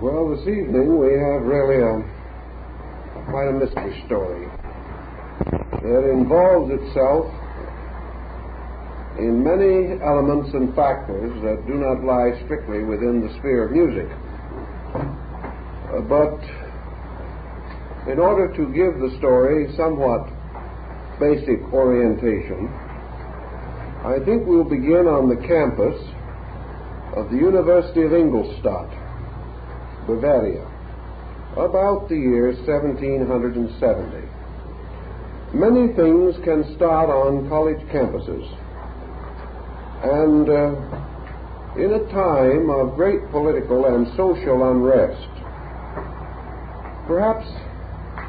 Well, this evening we have really quite a mystery story that involves itself in many elements and factors that do not lie strictly within the sphere of music. But in order to give the story somewhat basic orientation, I think we'll begin on the campus of the University of Ingolstadt, Bavaria, about the year 1770. Many things can start on college campuses, and in a time of great political and social unrest, perhaps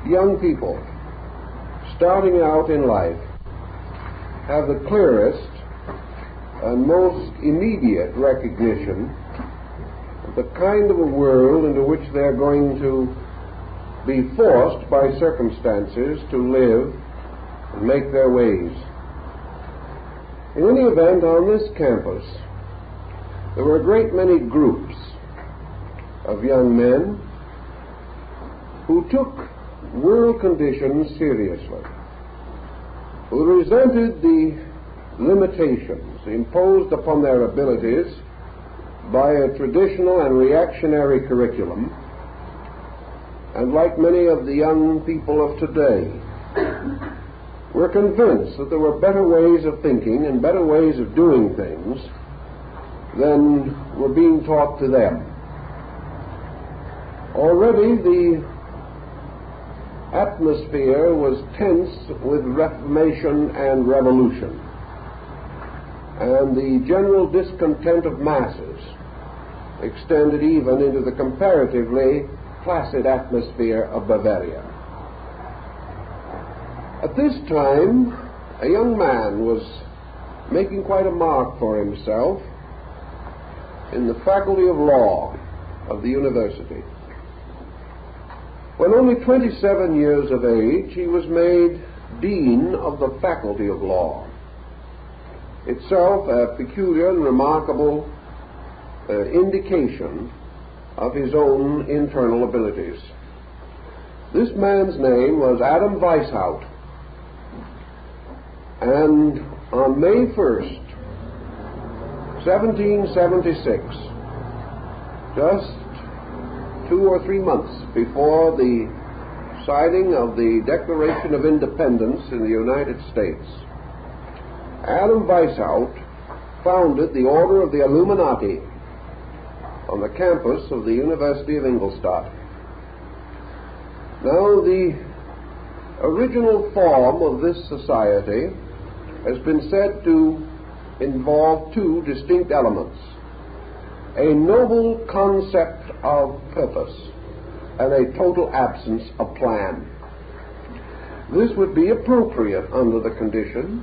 young people starting out in life have the clearest and most immediate recognition the kind of a world into which they're going to be forced by circumstances to live and make their ways. In any event, on this campus, there were a great many groups of young men who took world conditions seriously, who resented the limitations imposed upon their abilities by a traditional and reactionary curriculum, and like many of the young people of today, were convinced that there were better ways of thinking and better ways of doing things than were being taught to them. Already the atmosphere was tense with Reformation and Revolution, and the general discontent of masses extended even into the comparatively placid atmosphere of Bavaria. At this time, a young man was making quite a mark for himself in the Faculty of Law of the university. When only 27 years of age, he was made Dean of the Faculty of Law, itself a peculiar and remarkable indication of his own internal abilities. This man's name was Adam Weishaupt, and on May 1st, 1776, just 2 or 3 months before the signing of the Declaration of Independence in the United States, Adam Weishaupt founded the Order of the Illuminati on the campus of the University of Ingolstadt. Now, the original form of this society has been said to involve two distinct elements: a noble concept of purpose and a total absence of plan. This would be appropriate under the condition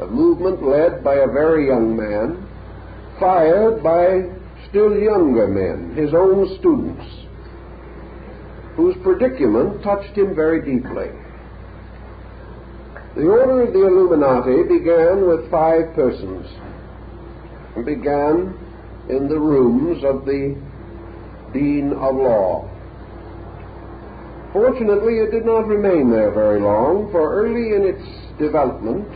of movement led by a very young man, fired by still younger men, his own students, whose predicament touched him very deeply. The Order of the Illuminati began with 5 persons, and began in the rooms of the Dean of Law. Fortunately, it did not remain there very long, for early in its development,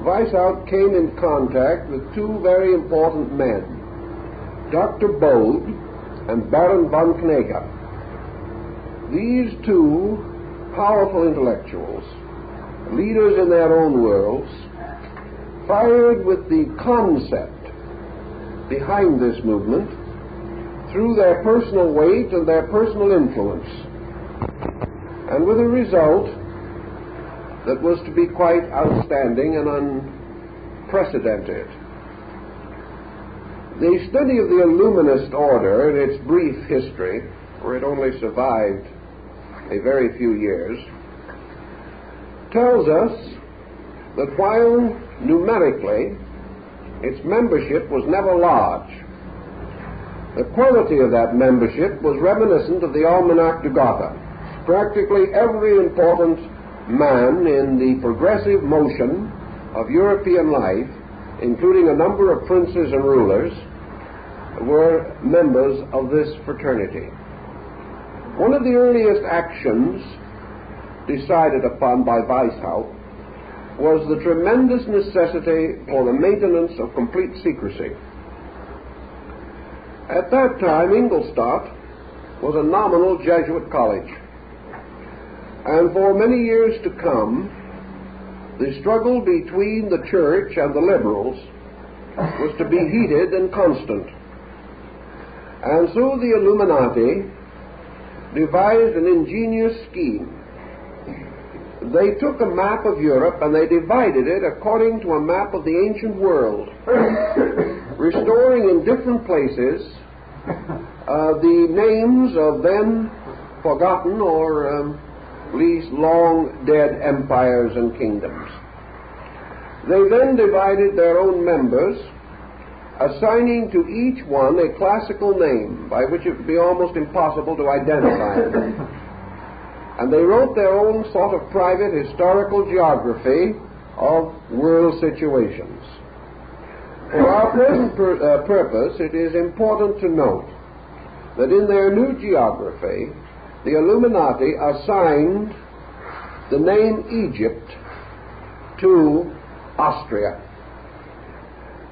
Weishaupt came in contact with 2 very important men, Dr. Bode and Baron von Knegger. These 2 powerful intellectuals, leaders in their own worlds, fired with the concept behind this movement through their personal weight and their personal influence, and with a result that was to be quite outstanding and unprecedented. The study of the Illuminist order in its brief history, for it only survived a very few years, tells us that while numerically its membership was never large, the quality of that membership was reminiscent of the Almanach de Gotha. Practically every important man in the progressive motion of European life, including a number of princes and rulers, were members of this fraternity. One of the earliest actions decided upon by Weishaupt was the tremendous necessity for the maintenance of complete secrecy. At that time, Ingolstadt was a nominal Jesuit college, and for many years to come, the struggle between the church and the liberals was to be heated and constant. And so the Illuminati devised an ingenious scheme. They took a map of Europe and they divided it according to a map of the ancient world, restoring in different places the names of then forgotten or at least long dead empires and kingdoms. They then divided their own members, assigning to each one a classical name by which it would be almost impossible to identify them. And they wrote their own sort of private historical geography of world situations. For our present purpose, it is important to note that in their new geography, the Illuminati assigned the name Egypt to Austria,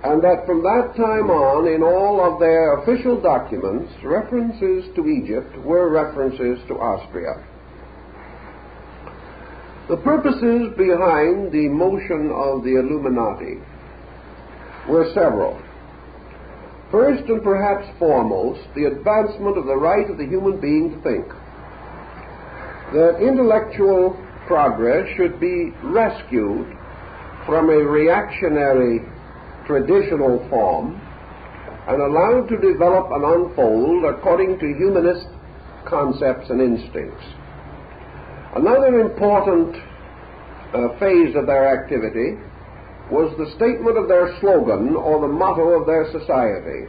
and that from that time on, in all of their official documents, references to Egypt were references to Austria. The purposes behind the motion of the Illuminati were several. First and perhaps foremost, the advancement of the right of the human being to think. That intellectual progress should be rescued from a reactionary traditional form and allowed to develop and unfold according to humanist concepts and instincts. Another important phase of their activity was the statement of their slogan or the motto of their society,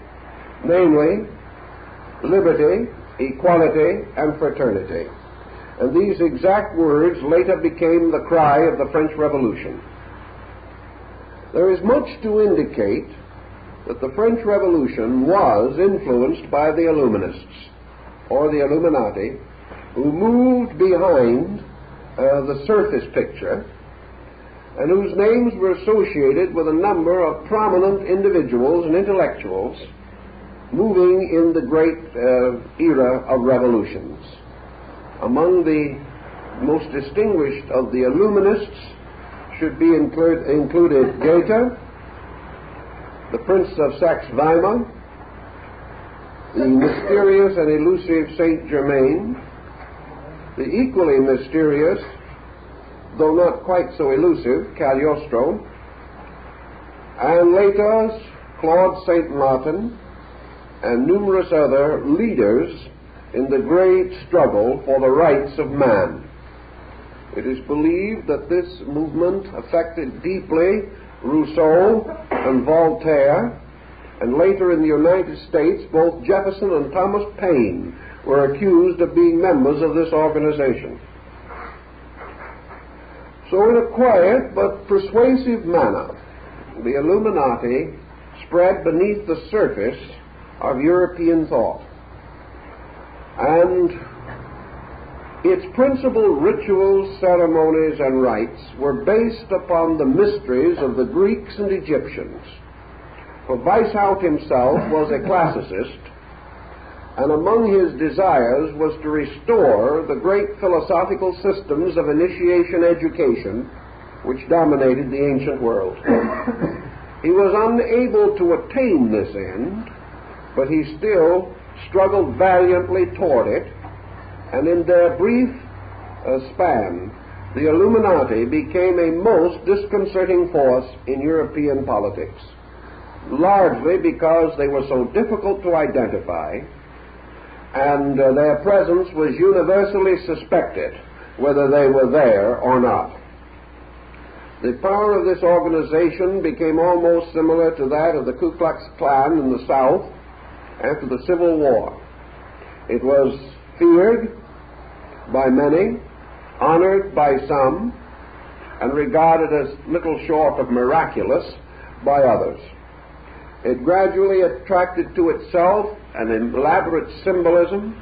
namely, liberty, equality, and fraternity. And these exact words later became the cry of the French Revolution. There is much to indicate that the French Revolution was influenced by the Illuminists, or the Illuminati, who moved behind the surface picture and whose names were associated with a number of prominent individuals and intellectuals moving in the great era of revolutions. Among the most distinguished of the Illuminists should be included Goethe, the Prince of Saxe-Weimar, the mysterious and elusive Saint Germain, the equally mysterious, though not quite so elusive, Cagliostro, and later Claude Saint Martin, and numerous other leaders in the great struggle for the rights of man. It is believed that this movement affected deeply Rousseau and Voltaire, and later in the United States, both Jefferson and Thomas Paine were accused of being members of this organization. So in a quiet but persuasive manner, the Illuminati spread beneath the surface of European thought. And its principal rituals, ceremonies, and rites were based upon the mysteries of the Greeks and Egyptians. For Weishaupt himself was a classicist, and among his desires was to restore the great philosophical systems of initiation education which dominated the ancient world. He was unable to attain this end, but he still struggled valiantly toward it, and in their brief span, the Illuminati became a most disconcerting force in European politics, largely because they were so difficult to identify, and their presence was universally suspected, whether they were there or not. The power of this organization became almost similar to that of the Ku Klux Klan in the South after the Civil War. It was feared by many, honored by some, and regarded as little short of miraculous by others. It gradually attracted to itself an elaborate symbolism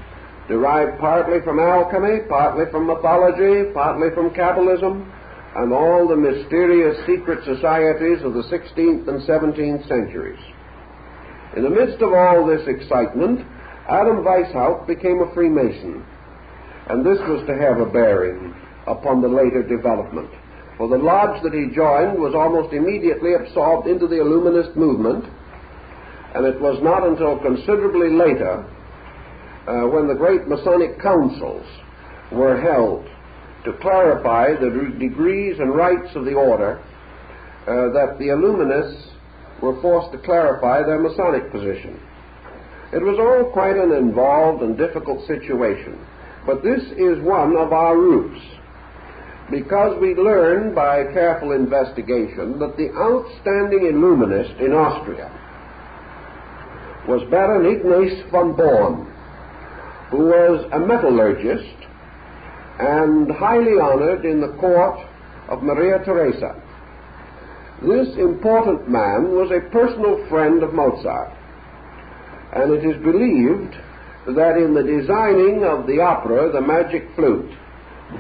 derived partly from alchemy, partly from mythology, partly from Kabbalism, and all the mysterious secret societies of the 16th and 17th centuries. In the midst of all this excitement, Adam Weishaupt became a Freemason, and this was to have a bearing upon the later development. For the lodge that he joined was almost immediately absorbed into the Illuminist movement, and it was not until considerably later, when the great Masonic councils were held to clarify the degrees and rights of the order, that the Illuminists were forced to clarify their Masonic position. It was all quite an involved and difficult situation, but this is one of our roots, because we learned by careful investigation that the outstanding Illuminist in Austria was Baron Ignaz von Born, who was a metallurgist and highly honored in the court of Maria Theresa. This important man was a personal friend of Mozart, and it is believed that in the designing of the opera, The Magic Flute,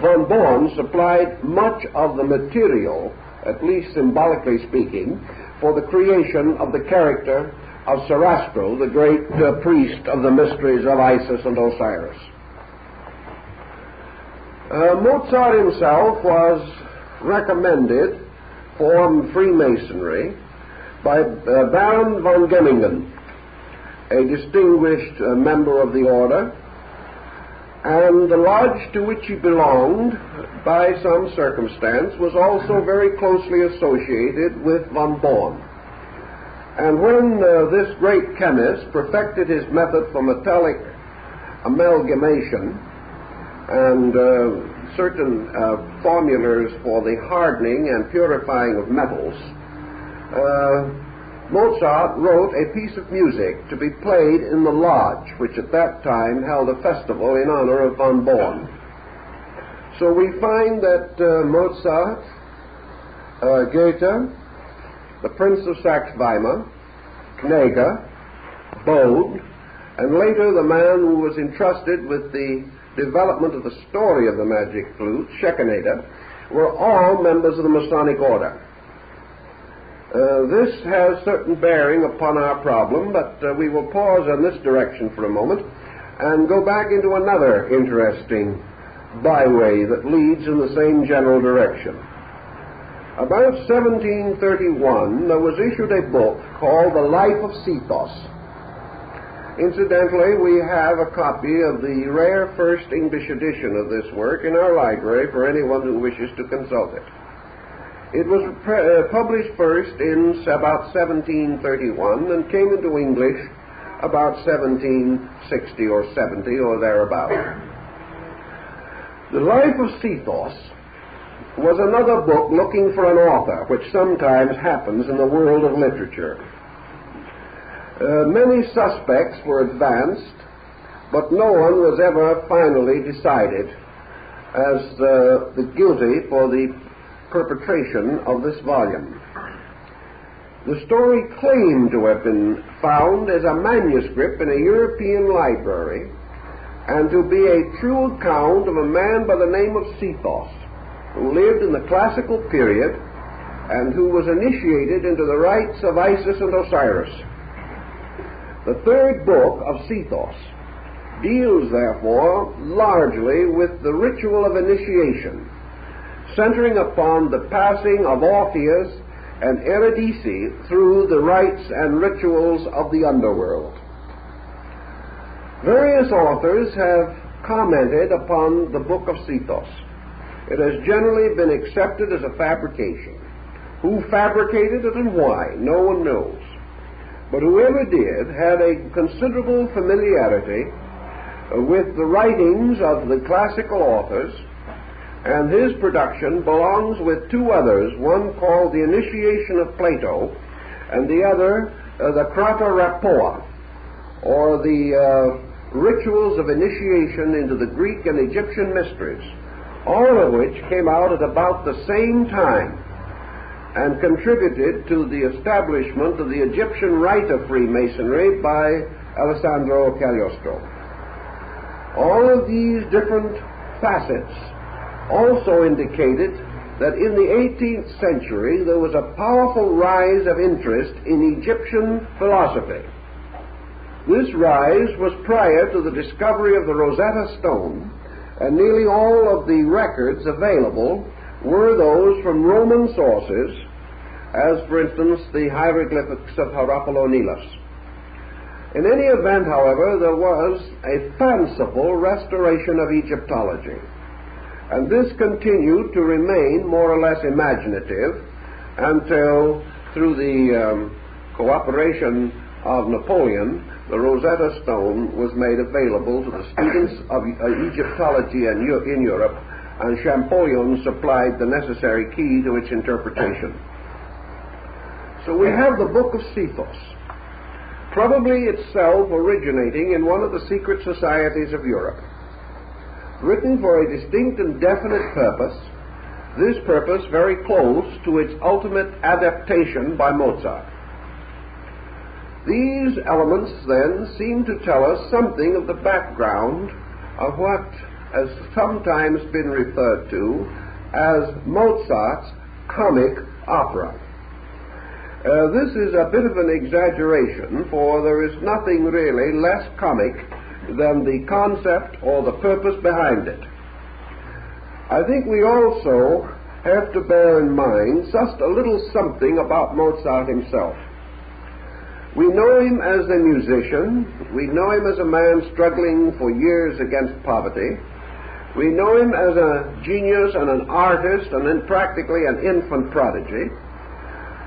von Born supplied much of the material, at least symbolically speaking, for the creation of the character of Sarastro, the great priest of the mysteries of Isis and Osiris. Mozart himself was recommended for Freemasonry by Baron von Gemmingen, a distinguished member of the order, and the lodge to which he belonged, by some circumstance, was also very closely associated with von Born. And when this great chemist perfected his method for metallic amalgamation and certain formulas for the hardening and purifying of metals, Mozart wrote a piece of music to be played in the lodge, which at that time held a festival in honor of von Born. So we find that Mozart, Goethe, the Prince of Saxe-Weimar, Knege, Bode, and later the man who was entrusted with the development of the story of the Magic Flute, Schekeneder, were all members of the Masonic order. This has certain bearing upon our problem, but we will pause in this direction for a moment and go back into another interesting byway that leads in the same general direction. About 1731, there was issued a book called The Life of Sethos. Incidentally, we have a copy of the rare first English edition of this work in our library for anyone who wishes to consult it. It was published first in about 1731 and came into English about 1760 or 70 or thereabout. The Life of Sethos was another book looking for an author, which sometimes happens in the world of literature. Many suspects were advanced, but no one was ever finally decided as the guilty for the perpetration of this volume. The story claimed to have been found as a manuscript in a European library and to be a true account of a man by the name of Sethos, who lived in the classical period and who was initiated into the rites of Isis and Osiris. The third book of Sethos deals, therefore, largely with the ritual of initiation, centering upon the passing of Orpheus and Eurydice through the rites and rituals of the underworld. Various authors have commented upon the book of Sethos. It has generally been accepted as a fabrication. Who fabricated it and why, no one knows. But whoever did had a considerable familiarity with the writings of the classical authors, and his production belongs with two others, one called The Initiation of Plato, and the other the Krata Rappoa, or the rituals of initiation into the Greek and Egyptian mysteries, all of which came out at about the same time, and contributed to the establishment of the Egyptian rite of Freemasonry by Alessandro Cagliostro. All of these different facets also indicated that in the 18th century there was a powerful rise of interest in Egyptian philosophy. This rise was prior to the discovery of the Rosetta Stone, and nearly all of the records available were those from Roman sources, as for instance the hieroglyphics of Harapolonilos. In any event, however, there was a fanciful restoration of Egyptology, and this continued to remain more or less imaginative until, through the cooperation of Napoleon, the Rosetta Stone was made available to the students of Egyptology in Europe, and Champollion supplied the necessary key to its interpretation. So we have the Book of Sethos, probably itself originating in one of the secret societies of Europe. Written for a distinct and definite purpose, this purpose very close to its ultimate adaptation by Mozart. These elements, then, seem to tell us something of the background of what has sometimes been referred to as Mozart's comic opera. This is a bit of an exaggeration, for there is nothing really less comic than the concept or the purpose behind it. I think we also have to bear in mind just a little something about Mozart himself. We know him as a musician. We know him as a man struggling for years against poverty. We know him as a genius and an artist and then practically an infant prodigy.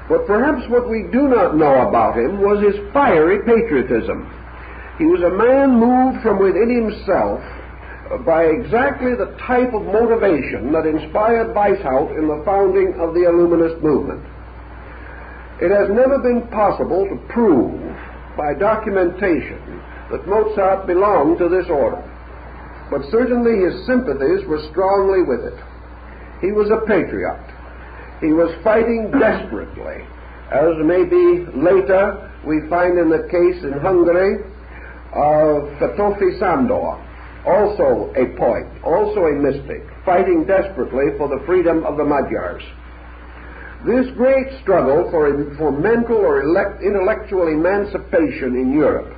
But perhaps what we do not know about him was his fiery patriotism. He was a man moved from within himself by exactly the type of motivation that inspired Weishaupt in the founding of the Illuminist movement. It has never been possible to prove by documentation that Mozart belonged to this order, but certainly his sympathies were strongly with it. He was a patriot. He was fighting desperately, as maybe later we find in the case in Hungary of Fatofi Sándor, also a poet, also a mystic, fighting desperately for the freedom of the Magyars. This great struggle for mental or intellectual emancipation in Europe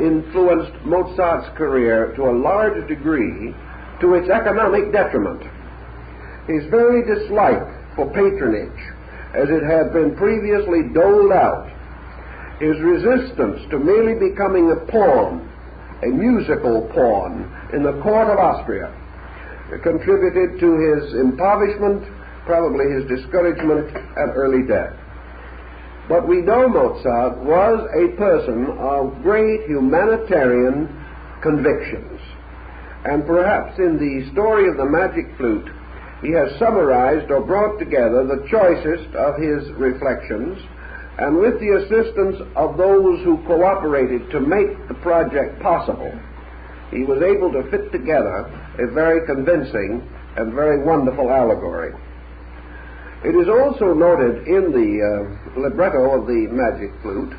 influenced Mozart's career to a large degree to its economic detriment. His very dislike for patronage, as it had been previously doled out, his resistance to merely becoming a pawn, a musical pawn, in the court of Austria, contributed to his impoverishment, probably his discouragement and early death. But we know Mozart was a person of great humanitarian convictions, and perhaps in the story of the Magic Flute he has summarized or brought together the choicest of his reflections, and with the assistance of those who cooperated to make the project possible, he was able to fit together a very convincing and very wonderful allegory. It is also noted in the libretto of the Magic Flute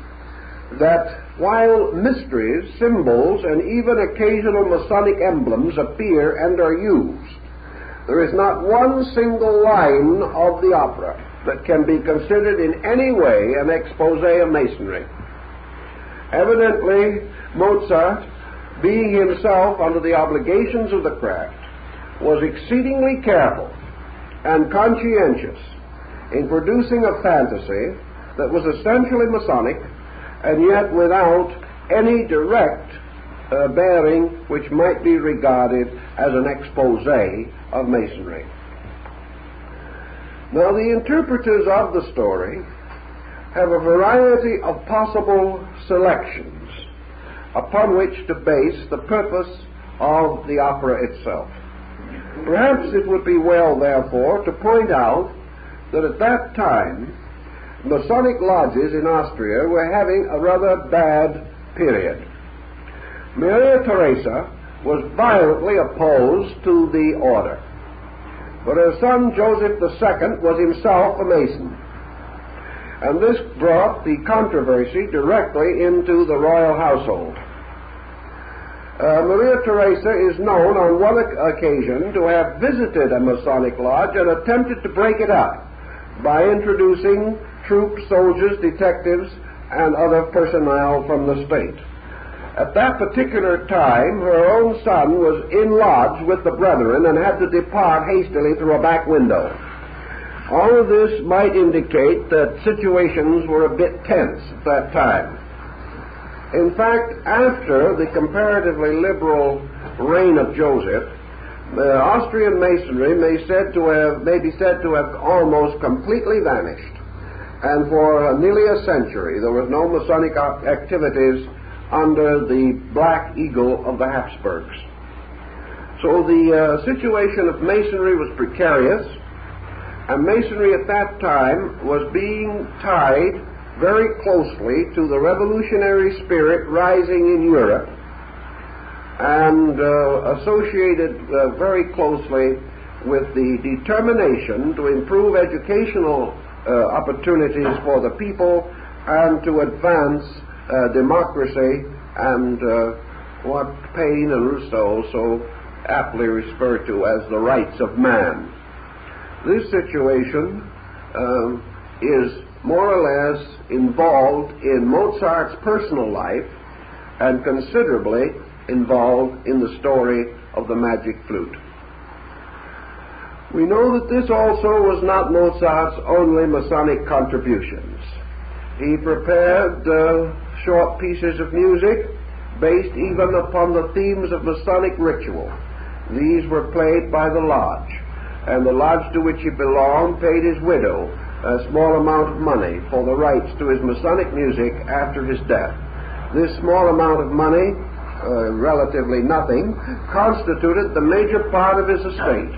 that while mysteries, symbols, and even occasional Masonic emblems appear and are used, there is not one single line of the opera that can be considered in any way an expose of Masonry. Evidently, Mozart, being himself under the obligations of the craft, was exceedingly careful and conscientious in producing a fantasy that was essentially Masonic and yet without any direct bearing which might be regarded as an expose of Masonry. Now, the interpreters of the story have a variety of possible selections upon which to base the purpose of the opera itself. Perhaps it would be well, therefore, to point out that at that time Masonic lodges in Austria were having a rather bad period. Maria Theresa was violently opposed to the order. but her son Joseph II was himself a Mason. And this brought the controversy directly into the royal household. Maria Theresa is known on one occasion to have visited a Masonic lodge and attempted to break it up by introducing troops, soldiers, detectives, and other personnel from the state. At that particular time, her own son was in lodge with the brethren and had to depart hastily through a back window. All of this might indicate that situations were a bit tense at that time. In fact, after the comparatively liberal reign of Joseph, the Austrian Masonry may be said to have almost completely vanished. And for nearly a century, there was no Masonic activities under the Black Eagle of the Habsburgs. So the situation of Masonry was precarious, and Masonry at that time was being tied very closely to the revolutionary spirit rising in Europe, and associated very closely with the determination to improve educational opportunities for the people and to advance democracy and what Paine and Rousseau so aptly refer to as the rights of man. This situation is more or less involved in Mozart's personal life and considerably involved in the story of the magic flute. We know that this also was not Mozart's only Masonic contributions. He prepared short pieces of music based even upon the themes of Masonic ritual. These were played by the lodge, and the lodge to which he belonged paid his widow a small amount of money for the rights to his Masonic music after his death. This small amount of money, relatively nothing, constituted the major part of his estate.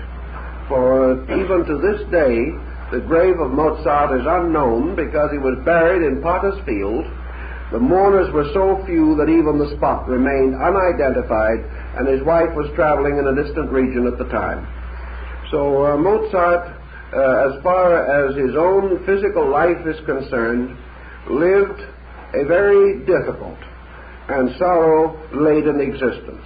For even to this day, the grave of Mozart is unknown because he was buried in Potter's Field. The mourners were so few that even the spot remained unidentified, and his wife was traveling in a distant region at the time. So Mozart, as far as his own physical life is concerned, lived a very difficult and sorrow-laden existence.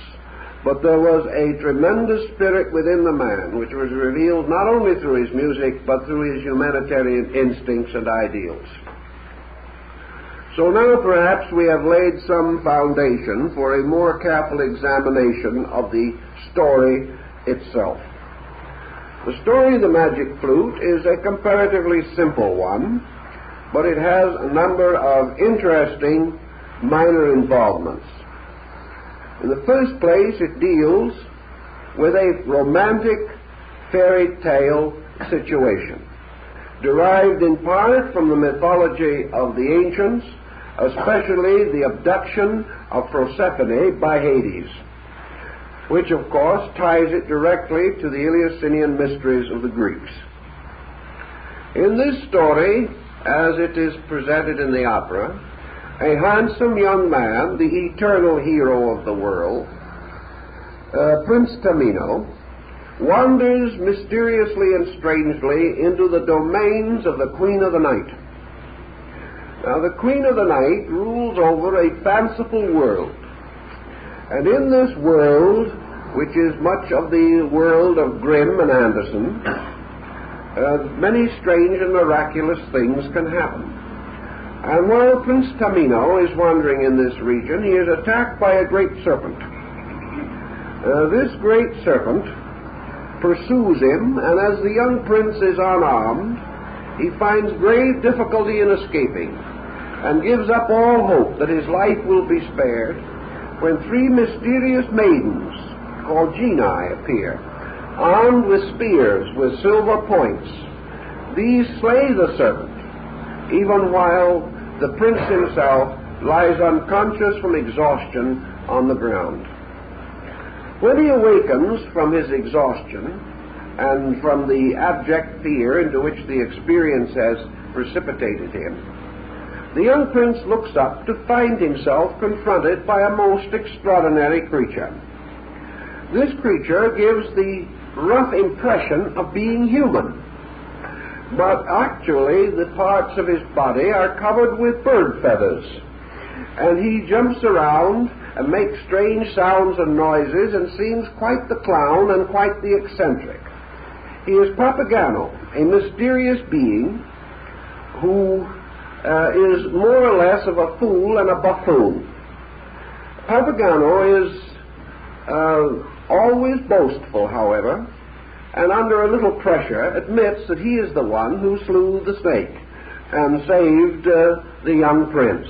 But there was a tremendous spirit within the man, which was revealed not only through his music, but through his humanitarian instincts and ideals. So now perhaps we have laid some foundation for a more careful examination of the story itself. The story of the magic flute is a comparatively simple one, but it has a number of interesting minor involvements. In the first place, it deals with a romantic fairy tale situation, derived in part from the mythology of the ancients, especially the abduction of Proserpine by Hades, which of course ties it directly to the Eleusinian mysteries of the Greeks. In this story, as it is presented in the opera, a handsome young man, the eternal hero of the world, Prince Tamino, wanders mysteriously and strangely into the domains of the Queen of the Night. Now, the Queen of the Night rules over a fanciful world, and in this world, which is much of the world of Grimm and Andersen, many strange and miraculous things can happen. And while Prince Tamino is wandering in this region, he is attacked by a great serpent. This great serpent pursues him, and as the young prince is unarmed, he finds grave difficulty in escaping, and gives up all hope that his life will be spared, when three mysterious maidens, called genii, appear, armed with spears with silver points. These slay the serpent, even while the prince himself lies unconscious from exhaustion on the ground. When he awakens from his exhaustion and from the abject fear into which the experience has precipitated him, the young prince looks up to find himself confronted by a most extraordinary creature. This creature gives the rough impression of being human. But actually the parts of his body are covered with bird feathers, and he jumps around and makes strange sounds and noises and seems quite the clown and quite the eccentric. He is Papageno, a mysterious being who is more or less of a fool and a buffoon. Papageno is always boastful, however, and under a little pressure admits that he is the one who slew the snake and saved the young prince.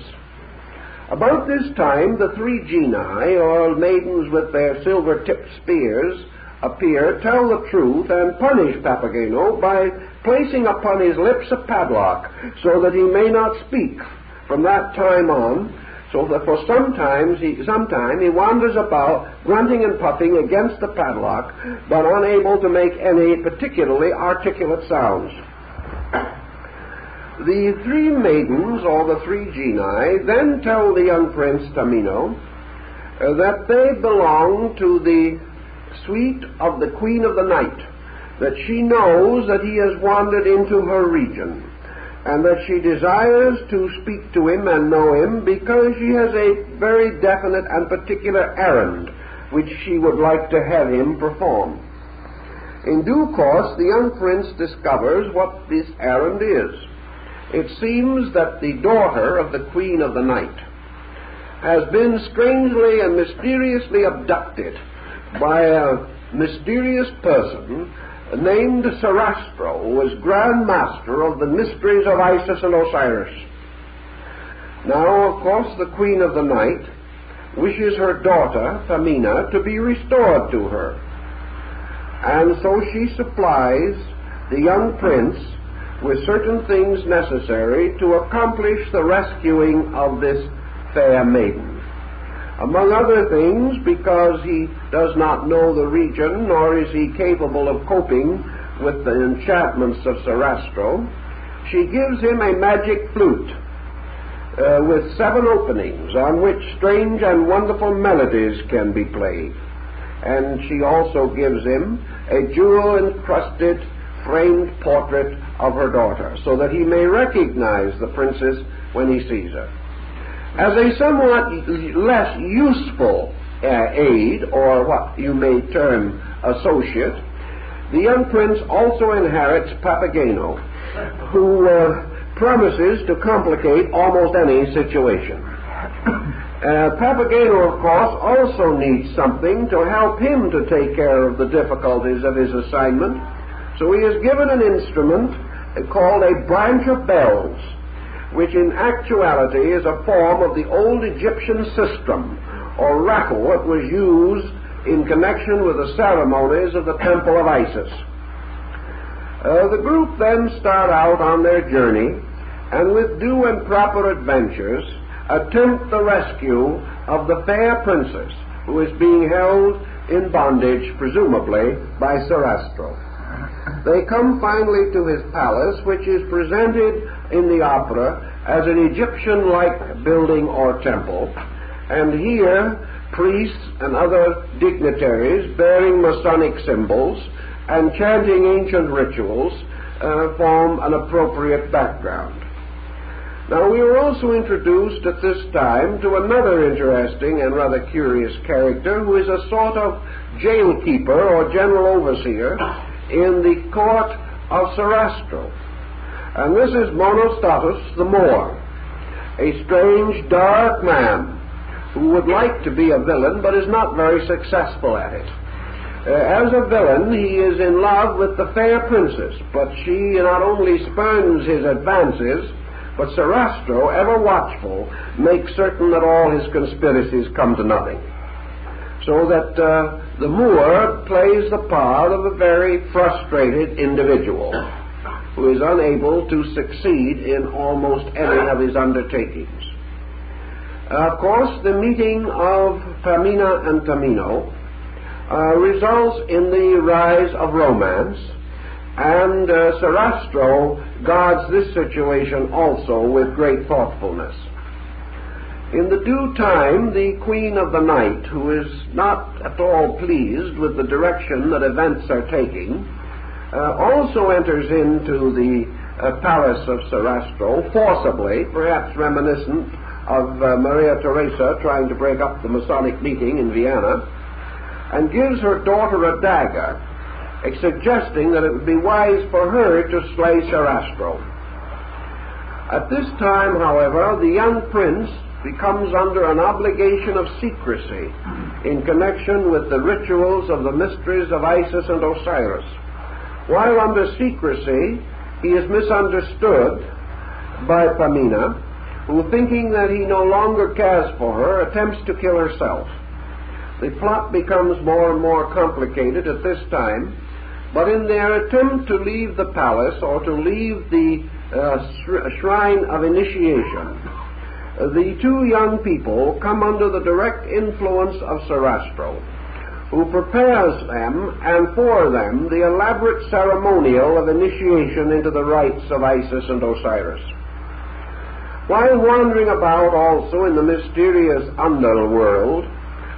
About this time the three genii, or maidens with their silver-tipped spears, appear, tell the truth, and punish Papageno by placing upon his lips a padlock, so that he may not speak from that time on, so that for some time he wanders about, grunting and puffing against the padlock, but unable to make any particularly articulate sounds. The three maidens, or the three genii, then tell the young prince Tamino that they belong to the suite of the Queen of the Night, that she knows that he has wandered into her region, and that she desires to speak to him and know him because she has a very definite and particular errand which she would like to have him perform. In due course the young prince discovers what this errand is. It seems that the daughter of the Queen of the Night has been strangely and mysteriously abducted by a mysterious person named Sarastro, who was Grand Master of the mysteries of Isis and Osiris. Now, of course, the Queen of the Night wishes her daughter, Pamina, to be restored to her. And so she supplies the young prince with certain things necessary to accomplish the rescuing of this fair maiden. Among other things, because he does not know the region, nor is he capable of coping with the enchantments of Sarastro, she gives him a magic flute with 7 openings on which strange and wonderful melodies can be played. And she also gives him a jewel-encrusted framed portrait of her daughter, so that he may recognize the princess when he sees her. As a somewhat less useful aid, or what you may term associate, the young prince also inherits Papageno, who promises to complicate almost any situation. Papageno, of course, also needs something to help him to take care of the difficulties of his assignment, so he is given an instrument called a branch of bells, which in actuality is a form of the old Egyptian sistrum, or rattle, that was used in connection with the ceremonies of the temple of Isis. The group then start out on their journey, and with due and proper adventures attempt the rescue of the fair princess, who is being held in bondage, presumably by Sarastro. They come finally to his palace, which is presented in the opera as an Egyptian-like building or temple, and here priests and other dignitaries bearing Masonic symbols and chanting ancient rituals form an appropriate background. Now, we are also introduced at this time to another interesting and rather curious character, who is a sort of jailkeeper or general overseer in the court of Sarastro. And this is Monostatos the Moor, a strange, dark man who would like to be a villain but is not very successful at it. As a villain, he is in love with the fair princess, but she not only spurns his advances, but Sarastro, ever watchful, makes certain that all his conspiracies come to nothing. So that the Moor plays the part of a very frustrated individual who is unable to succeed in almost any of his undertakings. Of course, the meeting of Pamina and Tamino results in the rise of romance, and Sarastro guards this situation also with great thoughtfulness. In the due time, the Queen of the Night, who is not at all pleased with the direction that events are taking, also enters into the palace of Sarastro forcibly, perhaps reminiscent of Maria Theresa trying to break up the Masonic meeting in Vienna, and gives her daughter a dagger, suggesting that it would be wise for her to slay Sarastro. At this time, however, the young prince becomes under an obligation of secrecy in connection with the rituals of the mysteries of Isis and Osiris. While under secrecy, he is misunderstood by Pamina, who, thinking that he no longer cares for her, attempts to kill herself. The plot becomes more and more complicated at this time, but in their attempt to leave the palace, or to leave the shrine of initiation, the two young people come under the direct influence of Sarastro, who prepares them and for them the elaborate ceremonial of initiation into the rites of Isis and Osiris. While wandering about also in the mysterious underworld,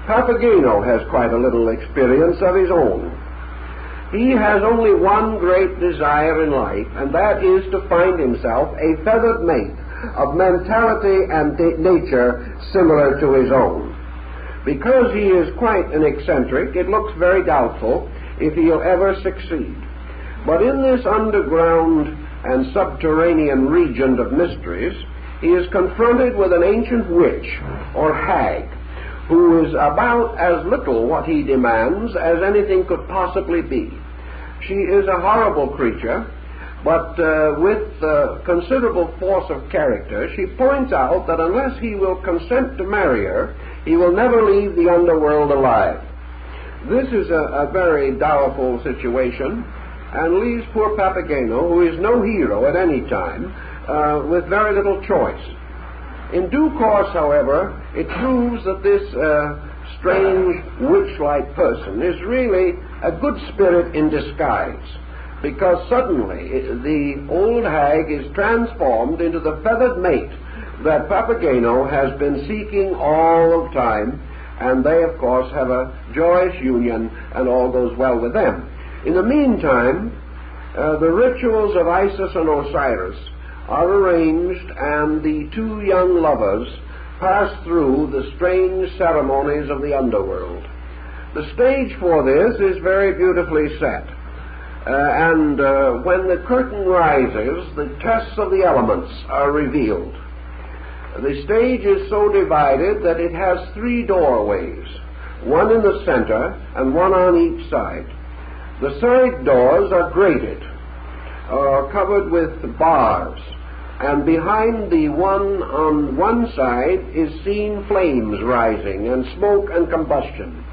Papageno has quite a little experience of his own. He has only one great desire in life, and that is to find himself a feathered mate of mentality and nature similar to his own. Because he is quite an eccentric, it looks very doubtful if he'll ever succeed. But in this underground and subterranean region of mysteries, he is confronted with an ancient witch, or hag, who is about as little what he demands as anything could possibly be. She is a horrible creature, but with considerable force of character. She points out that unless he will consent to marry her, he will never leave the underworld alive. This is a very doubtful situation, and leaves poor Papageno, who is no hero at any time, with very little choice. In due course, however, it proves that this strange witch-like person is really a good spirit in disguise, because suddenly the old hag is transformed into the feathered mate that Papageno has been seeking all the time, and they, of course, have a joyous union, and all goes well with them. In the meantime, the rituals of Isis and Osiris are arranged, and the two young lovers pass through the strange ceremonies of the underworld. The stage for this is very beautifully set, and when the curtain rises, the tests of the elements are revealed. The stage is so divided that it has three doorways, one in the center and one on each side. The side doors are grated, covered with bars, and behind the one on one side is seen flames rising and smoke and combustion,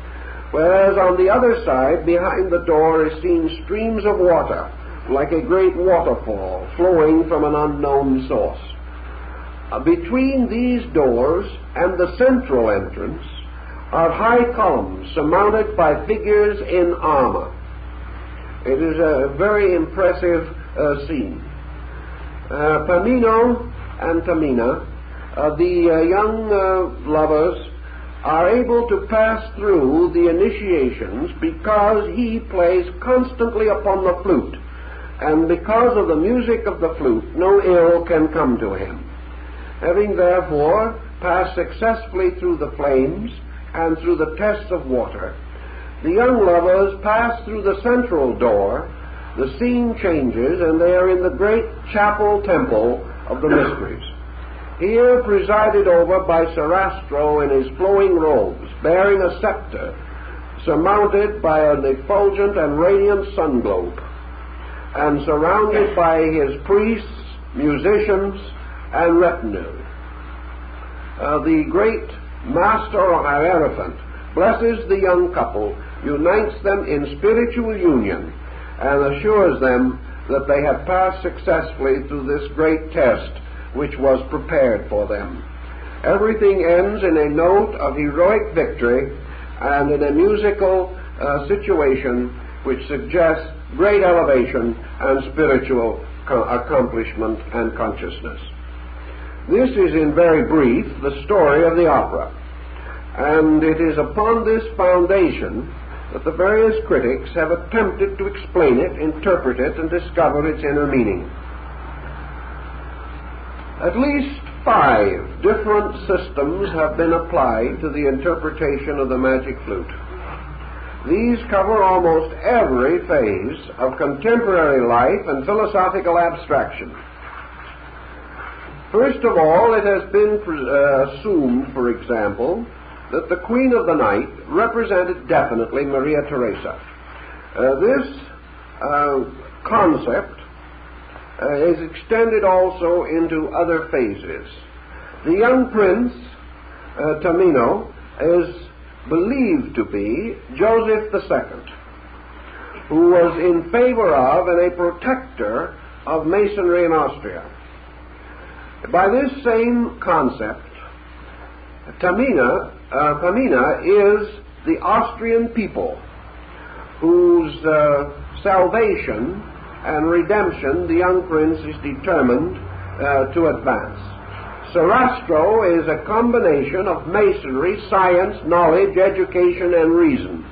whereas on the other side, behind the door, is seen streams of water, like a great waterfall flowing from an unknown source. Between these doors and the central entrance are high columns surmounted by figures in armor. It is a very impressive scene. Pamino and Tamina, the young lovers, are able to pass through the initiations because he plays constantly upon the flute, and because of the music of the flute, no ill can come to him. Having therefore passed successfully through the flames and through the tests of water, the young lovers pass through the central door. The scene changes, and they are in the great chapel temple of the mysteries. Here presided over by Sarastro in his flowing robes, bearing a scepter, surmounted by an effulgent and radiant sun globe, and surrounded by his priests, musicians, and retinue. The great master or hierophant blesses the young couple, unites them in spiritual union, and assures them that they have passed successfully through this great test which was prepared for them. Everything ends in a note of heroic victory and in a musical situation which suggests great elevation and spiritual accomplishment and consciousness. This is, in very brief, the story of the opera. And it is upon this foundation that the various critics have attempted to explain it, interpret it, and discover its inner meaning. At least 5 different systems have been applied to the interpretation of the magic flute. These cover almost every phase of contemporary life and philosophical abstraction. First of all, it has been assumed, for example, that the Queen of the Night represented definitely Maria Theresa. This concept is extended also into other phases. The young prince, Tamino, is believed to be Joseph II, who was in favor of and a protector of Masonry in Austria. By this same concept, Pamina is the Austrian people whose salvation and redemption the young prince is determined to advance. Sarastro is a combination of masonry, science, knowledge, education, and reason,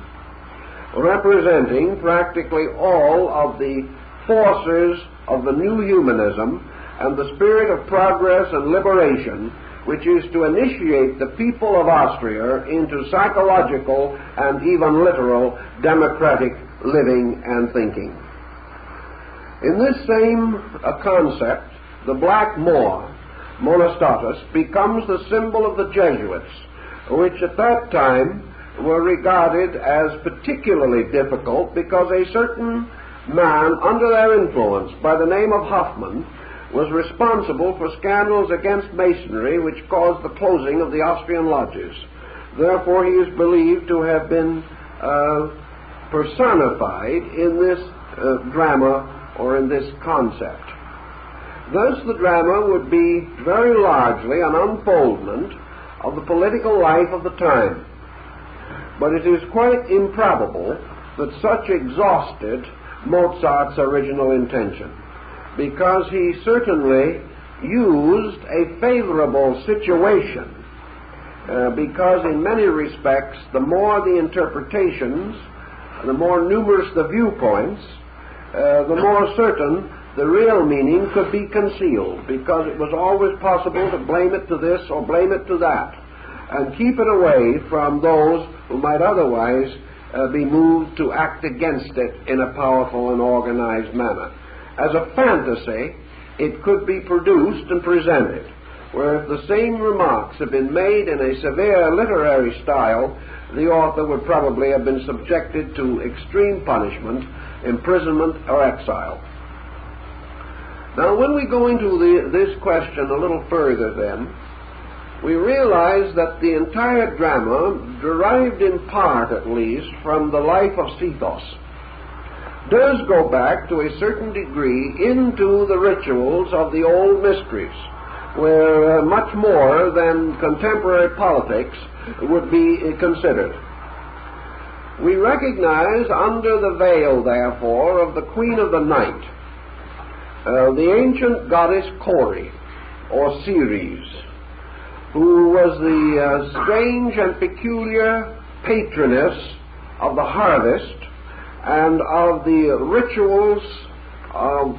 representing practically all of the forces of the new humanism and the spirit of progress and liberation, which is to initiate the people of Austria into psychological and even literal democratic living and thinking. In this same concept, the black Moor, Monostatus, becomes the symbol of the Jesuits, which at that time were regarded as particularly difficult because a certain man under their influence by the name of Hoffman was responsible for scandals against Masonry which caused the closing of the Austrian lodges. Therefore, he is believed to have been personified in this drama or in this concept. Thus, the drama would be very largely an unfoldment of the political life of the time. But it is quite improbable that such exhausted Mozart's original intention, because he certainly used a favorable situation, because in many respects, the more the interpretations, the more numerous the viewpoints, the more certain the real meaning could be concealed, because it was always possible to blame it to this or blame it to that, and keep it away from those who might otherwise be moved to act against it in a powerful and organized manner. As a fantasy, it could be produced and presented, where if the same remarks had been made in a severe literary style, the author would probably have been subjected to extreme punishment, imprisonment, or exile. Now, when we go into this question a little further then, we realize that the entire drama, derived in part at least from the life of Sethos, does go back to a certain degree into the rituals of the old mysteries, where much more than contemporary politics would be considered. We recognize under the veil, therefore, of the Queen of the Night, the ancient goddess Cori, or Ceres, who was the strange and peculiar patroness of the harvest and of the rituals of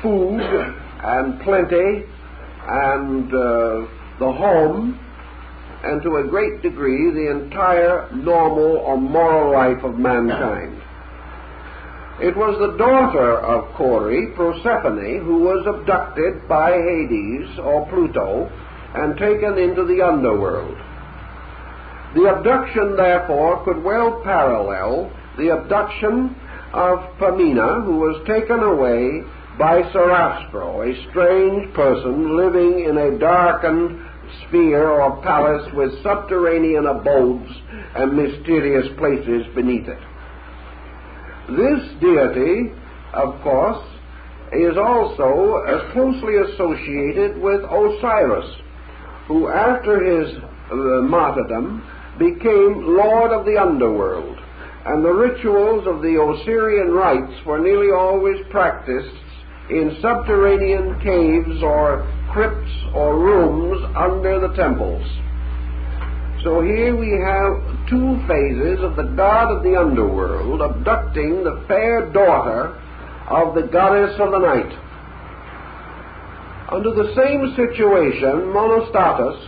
food and plenty and the home, and to a great degree the entire normal or moral life of mankind. It was the daughter of Cori, Proserpine, who was abducted by Hades or Pluto and taken into the underworld. The abduction, therefore, could well parallel the abduction of Pamina, who was taken away by Sarastro, a strange person living in a darkened sphere or palace with subterranean abodes and mysterious places beneath it. This deity, of course, is also closely associated with Osiris, who after his martyrdom became lord of the underworld, and the rituals of the Osirian rites were nearly always practiced in subterranean caves or crypts or rooms under the temples. So here we have two phases of the god of the underworld abducting the fair daughter of the goddess of the night. Under the same situation, Monostatos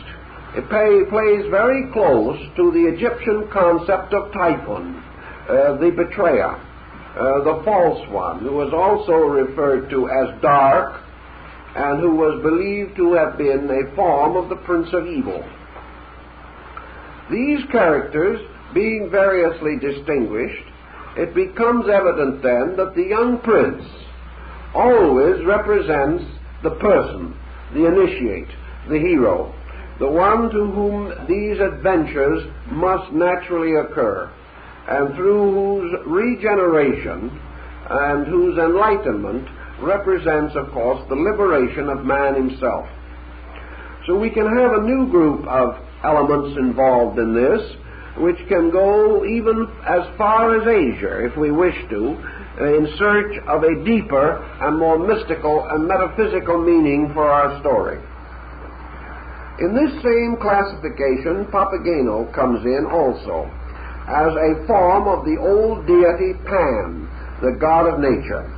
plays very close to the Egyptian concept of Typhon, the betrayer, the false one, who was also referred to as dark and who was believed to have been a form of the Prince of Evil. These characters being variously distinguished, it becomes evident then that the young prince always represents the person, the initiate, the hero, the one to whom these adventures must naturally occur, and through whose regeneration and whose enlightenment represents, of course, the liberation of man himself. So we can have a new group of elements involved in this, which can go even as far as Asia, if we wish to, in search of a deeper and more mystical and metaphysical meaning for our story. In this same classification, Papageno comes in also, as a form of the old deity Pan, the god of nature.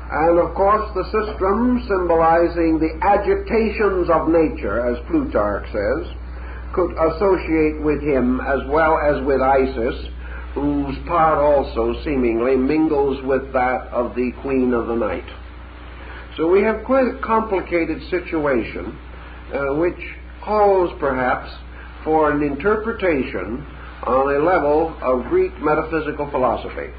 And of course the sistrum, symbolizing the agitations of nature, as Plutarch says, could associate with him as well as with Isis, whose part also seemingly mingles with that of the queen of the night. So we have quite a complicated situation, which calls perhaps for an interpretation on a level of Greek metaphysical philosophy.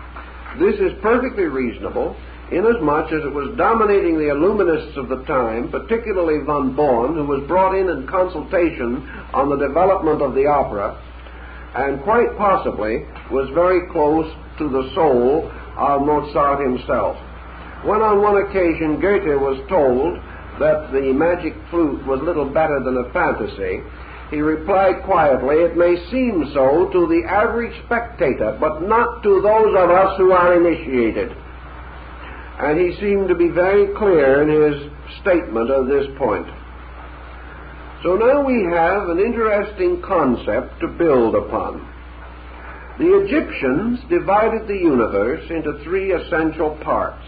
This is perfectly reasonable, inasmuch as it was dominating the Illuminists of the time, particularly von Born, who was brought in consultation on the development of the opera, and quite possibly was very close to the soul of Mozart himself. When on one occasion Goethe was told that the magic flute was little better than a fantasy, he replied quietly, "It may seem so to the average spectator, but not to those of us who are initiated." And he seemed to be very clear in his statement of this point. So now we have an interesting concept to build upon. The Egyptians divided the universe into three essential parts.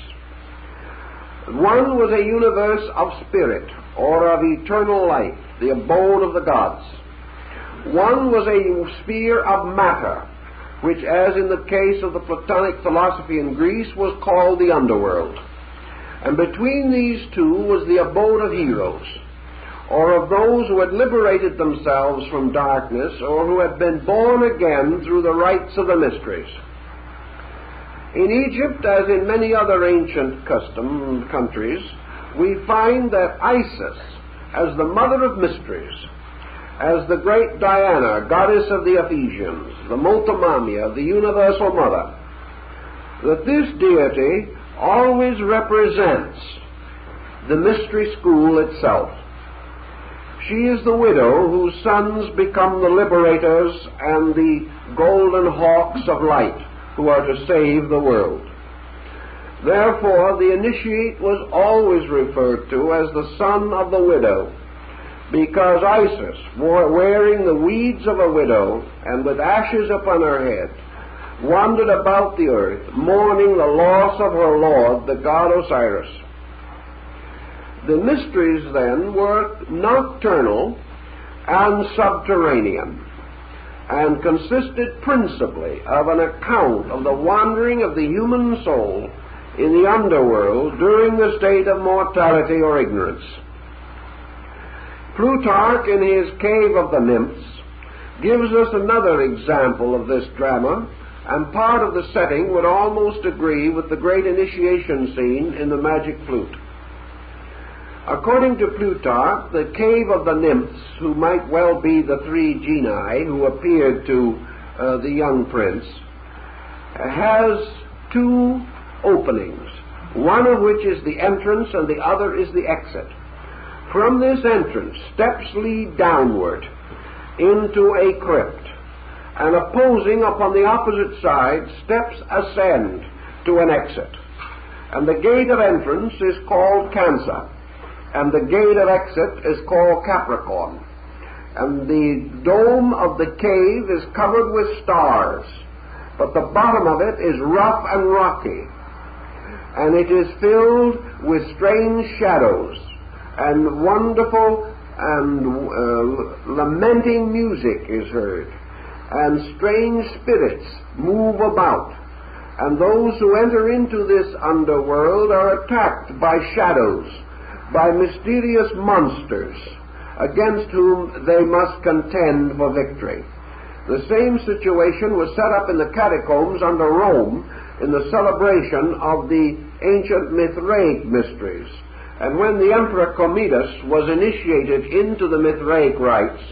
One was a universe of spirit, or of eternal life, the abode of the gods. One was a sphere of matter, which, as in the case of the Platonic philosophy in Greece, was called the underworld. And between these two was the abode of heroes, or of those who had liberated themselves from darkness, or who had been born again through the rites of the mysteries. In Egypt, as in many other ancient countries, we find that Isis, as the mother of mysteries, as the great Diana, goddess of the Ephesians, the Multimamia, the universal mother, that this deity always represents the mystery school itself. She is the widow whose sons become the liberators and the golden hawks of light, who are to save the world. Therefore, the initiate was always referred to as the son of the widow, because Isis, wearing the weeds of a widow and with ashes upon her head, wandered about the earth, mourning the loss of her lord, the god Osiris. The mysteries, then, were nocturnal and subterranean, and consisted principally of an account of the wandering of the human soul in the underworld during the state of mortality or ignorance. Plutarch, in his Cave of the Nymphs, gives us another example of this drama, and part of the setting would almost agree with the great initiation scene in the Magic Flute. According to Plutarch, the Cave of the Nymphs, who might well be the three genii who appeared to the young prince, has two openings, one of which is the entrance and the other is the exit. From this entrance, steps lead downward into a crypt, and opposing upon the opposite side, steps ascend to an exit. And the gate of entrance is called Kansa. and the gate of exit is called Capricorn. And the dome of the cave is covered with stars, but the bottom of it is rough and rocky, and it is filled with strange shadows, and wonderful and lamenting music is heard, and strange spirits move about, and those who enter into this underworld are attacked by shadows, by mysterious monsters, against whom they must contend for victory. The same situation was set up in the catacombs under Rome in the celebration of the ancient Mithraic mysteries. And when the Emperor Commodus was initiated into the Mithraic rites,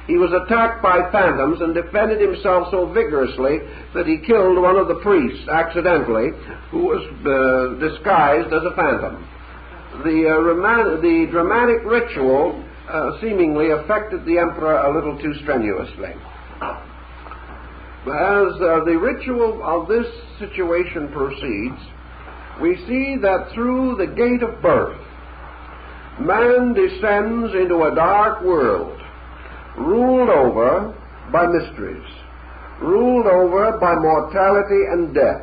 he was attacked by phantoms and defended himself so vigorously that he killed one of the priests accidentally, who was disguised as a phantom. The dramatic ritual seemingly affected the emperor a little too strenuously. As the ritual of this situation proceeds, we see that through the gate of birth, man descends into a dark world, ruled over by mysteries, ruled over by mortality and death.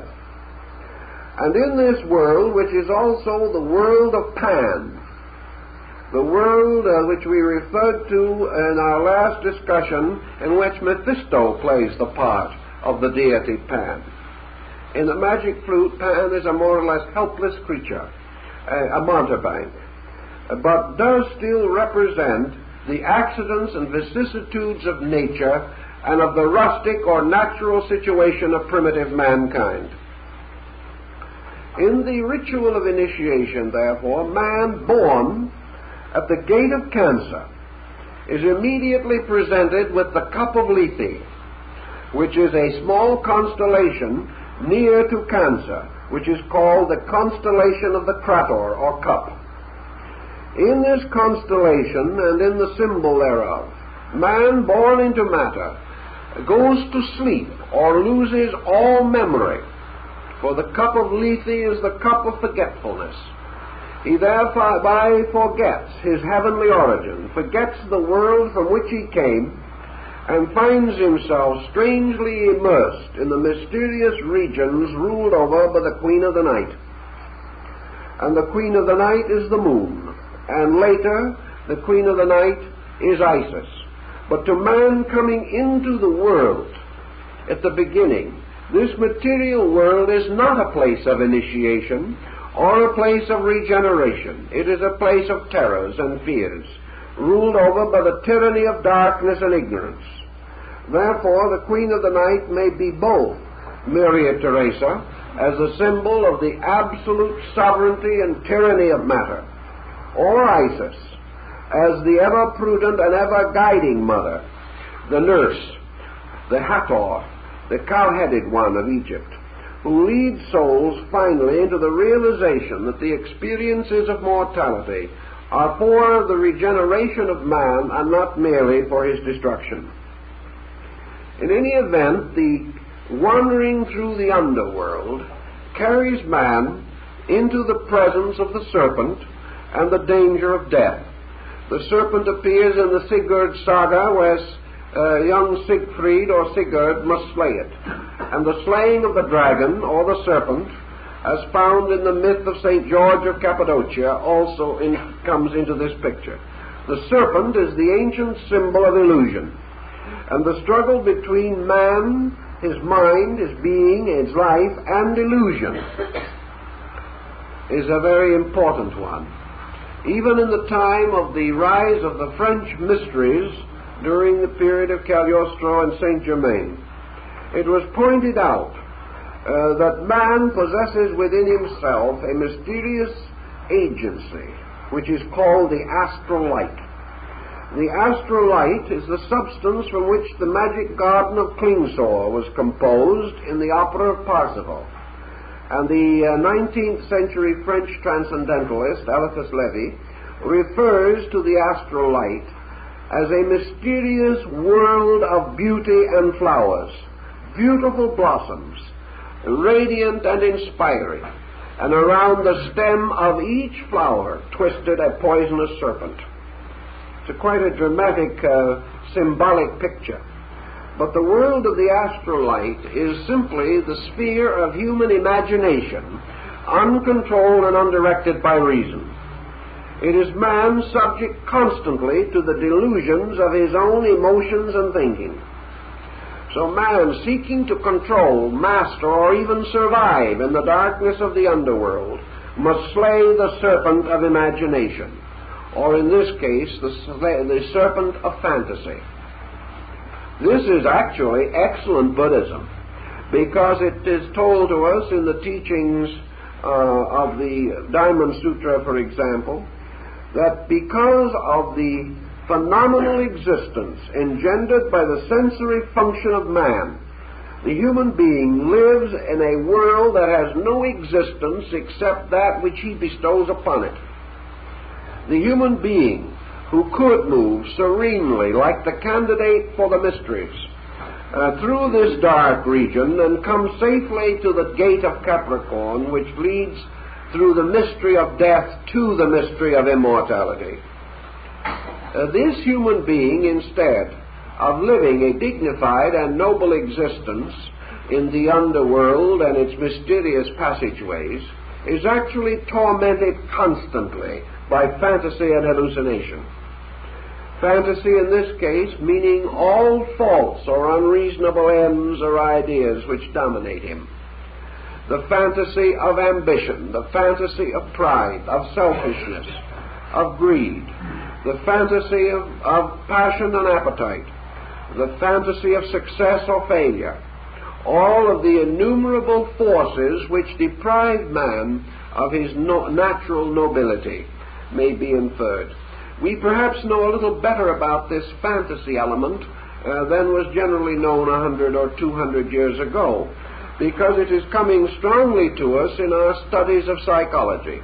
And in this world, which is also the world of Pan, the world which we referred to in our last discussion, in which Mephisto plays the part of the deity Pan. In the magic flute, Pan is a more or less helpless creature, a mountebank, but does still represent the accidents and vicissitudes of nature and of the rustic or natural situation of primitive mankind. In the ritual of initiation, therefore, man born at the gate of Cancer is immediately presented with the cup of Lethe, which is a small constellation near to Cancer, which is called the constellation of the Crator, or cup. In this constellation and in the symbol thereof, man born into matter goes to sleep or loses all memory, for the cup of Lethe is the cup of forgetfulness. He thereby forgets his heavenly origin, forgets the world from which he came, and finds himself strangely immersed in the mysterious regions ruled over by the Queen of the Night. And the Queen of the Night is the moon, and later the Queen of the Night is Isis. But to man coming into the world at the beginning, this material world is not a place of initiation or a place of regeneration. It is a place of terrors and fears, ruled over by the tyranny of darkness and ignorance. Therefore, the Queen of the Night may be both Maria Theresa, as a symbol of the absolute sovereignty and tyranny of matter, or Isis, as the ever-prudent and ever-guiding mother, the nurse, the Hathor, the cow-headed one of Egypt, who leads souls finally into the realization that the experiences of mortality are for the regeneration of man and not merely for his destruction. In any event, the wandering through the underworld carries man into the presence of the serpent and the danger of death. The serpent appears in the Sigurd saga, where young Siegfried or Sigurd must slay it. And the slaying of the dragon, or the serpent, as found in the myth of St. George of Cappadocia, also comes into this picture. The serpent is the ancient symbol of illusion, and the struggle between man, his mind, his being, his life, and illusion is a very important one. Even in the time of the rise of the French mysteries during the period of Cagliostro and Saint-Germain, it was pointed out that man possesses within himself a mysterious agency which is called the astral light. The astral light is the substance from which the magic garden of Klingsor was composed in the opera of Parsifal. And the 19th century French transcendentalist, Eliphas Levi, refers to the astral light as a mysterious world of beauty and flowers, beautiful blossoms, radiant and inspiring, and around the stem of each flower twisted a poisonous serpent. It's quite a dramatic, symbolic picture. But the world of the astral light is simply the sphere of human imagination, uncontrolled and undirected by reason. It is man subject constantly to the delusions of his own emotions and thinking. So man, seeking to control, master, or even survive in the darkness of the underworld, must slay the serpent of imagination, or in this case, the serpent of fantasy. This is actually excellent Buddhism, because it is told to us in the teachings of the Diamond Sutra, for example, that because of the phenomenal existence engendered by the sensory function of man, the human being lives in a world that has no existence except that which he bestows upon it. The human being who could move serenely like the candidate for the mysteries through this dark region and come safely to the gate of Capricorn, which leads through the mystery of death to the mystery of immortality. This human being, instead of living a dignified and noble existence in the underworld and its mysterious passageways, is actually tormented constantly by fantasy and hallucination. Fantasy in this case meaning all false or unreasonable ends or ideas which dominate him. The fantasy of ambition, the fantasy of pride, of selfishness, of greed, the fantasy of passion and appetite, the fantasy of success or failure, all of the innumerable forces which deprive man of his natural nobility may be inferred. We perhaps know a little better about this fantasy element than was generally known 100 or 200 years ago, because it is coming strongly to us in our studies of psychology.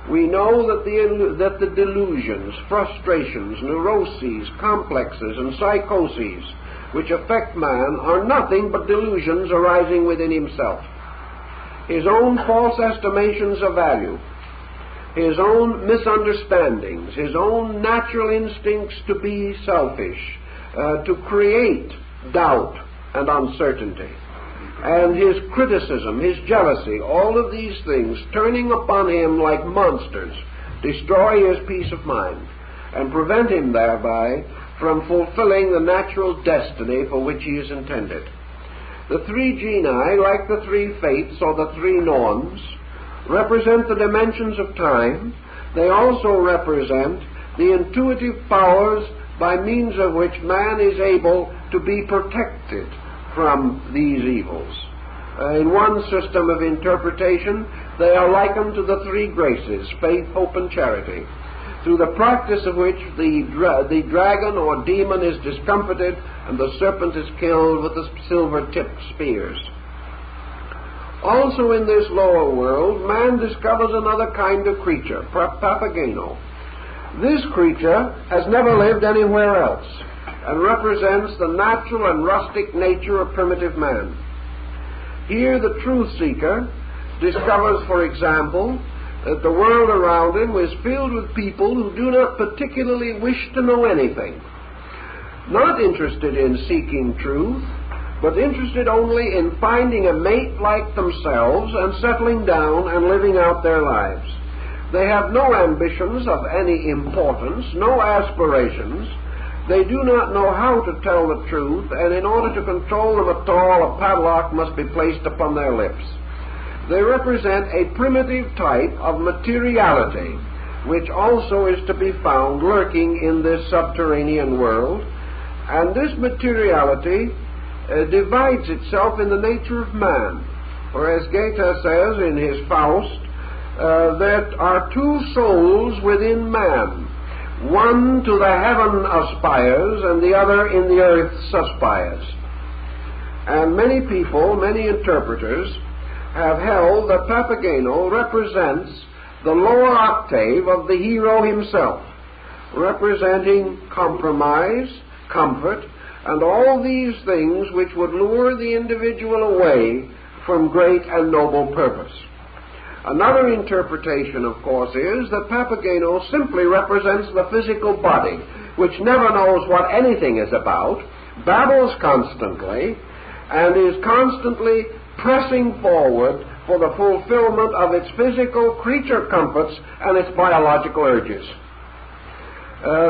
We know that the delusions, frustrations, neuroses, complexes, and psychoses which affect man are nothing but delusions arising within himself. His own false estimations of value, his own misunderstandings, his own natural instincts to be selfish, to create doubt and uncertainty, and his criticism, his jealousy, all of these things turning upon him like monsters, destroy his peace of mind and prevent him thereby from fulfilling the natural destiny for which he is intended. The three genii, like the three fates or the three norms, represent the dimensions of time. They also represent the intuitive powers by means of which man is able to be protected from these evils. In one system of interpretation, they are likened to the three graces, faith, hope, and charity, through the practice of which the dragon or demon is discomfited and the serpent is killed with the silver-tipped spears. Also in this lower world, man discovers another kind of creature, Papageno. This creature has never lived anywhere else and represents the natural and rustic nature of primitive man. Here the truth seeker discovers, for example, that the world around him is filled with people who do not particularly wish to know anything, not interested in seeking truth, but interested only in finding a mate like themselves and settling down and living out their lives. They have no ambitions of any importance, no aspirations. They do not know how to tell the truth, and in order to control them at all, a padlock must be placed upon their lips. They represent a primitive type of materiality, which also is to be found lurking in this subterranean world. And this materiality divides itself in the nature of man. For as Goethe says in his Faust, there are two souls within man. One to the heaven aspires, and the other in the earth suspires. And many people, many interpreters, have held that Papageno represents the lower octave of the hero himself, representing compromise, comfort, and all these things which would lure the individual away from great and noble purpose. Another interpretation, of course, is that Papageno simply represents the physical body, which never knows what anything is about, babbles constantly, and is constantly pressing forward for the fulfillment of its physical creature comforts and its biological urges.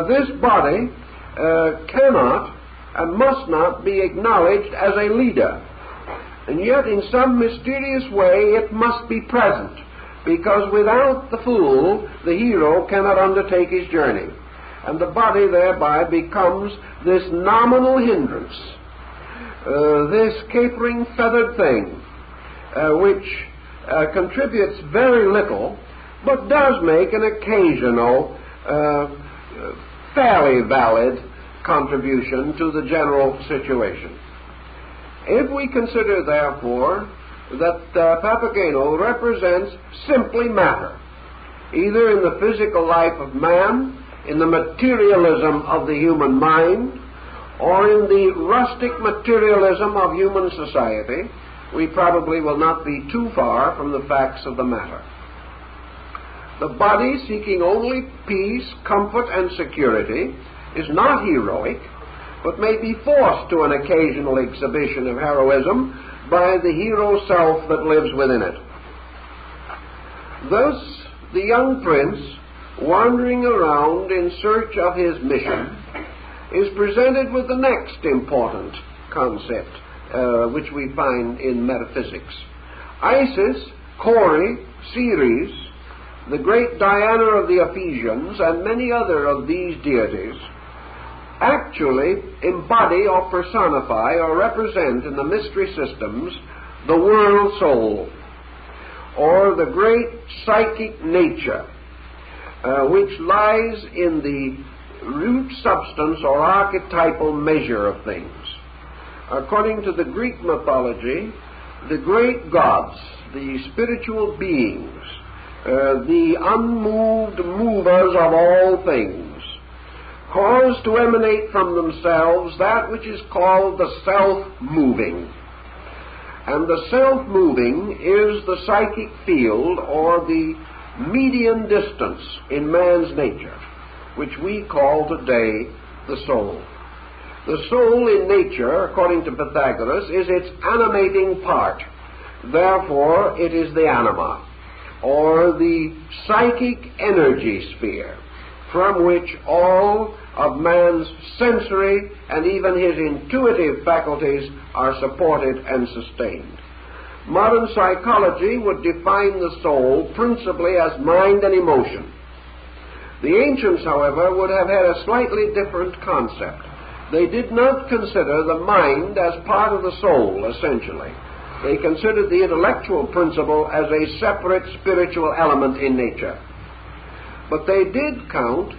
This body cannot and must not be acknowledged as a leader. And yet, in some mysterious way, it must be present, because without the fool, the hero cannot undertake his journey. And the body thereby becomes this nominal hindrance, this capering, feathered thing, which contributes very little, but does make an occasional, fairly valid contribution to the general situation. If we consider, therefore, that Papageno represents simply matter, either in the physical life of man, in the materialism of the human mind, or in the rustic materialism of human society, we probably will not be too far from the facts of the matter. The body, seeking only peace, comfort, and security, is not heroic, but may be forced to an occasional exhibition of heroism by the hero self that lives within it. Thus, the young prince, wandering around in search of his mission, is presented with the next important concept, which we find in metaphysics. Isis, Cori, Ceres, the great Diana of the Ephesians, and many other of these deities actually embody or personify or represent in the mystery systems the world soul, or the great psychic nature, which lies in the root substance or archetypal measure of things. According to the Greek mythology, the great gods, the spiritual beings, the unmoved movers of all things, cause to emanate from themselves that which is called the self-moving. And the self-moving is the psychic field, or the median distance in man's nature, which we call today the soul. The soul in nature, according to Pythagoras, is its animating part. Therefore, it is the anima, or the psychic energy sphere, from which all of man's sensory and even his intuitive faculties are supported and sustained. Modern psychology would define the soul principally as mind and emotion. The ancients, however, would have had a slightly different concept. They did not consider the mind as part of the soul, essentially. They considered the intellectual principle as a separate spiritual element in nature. But they did count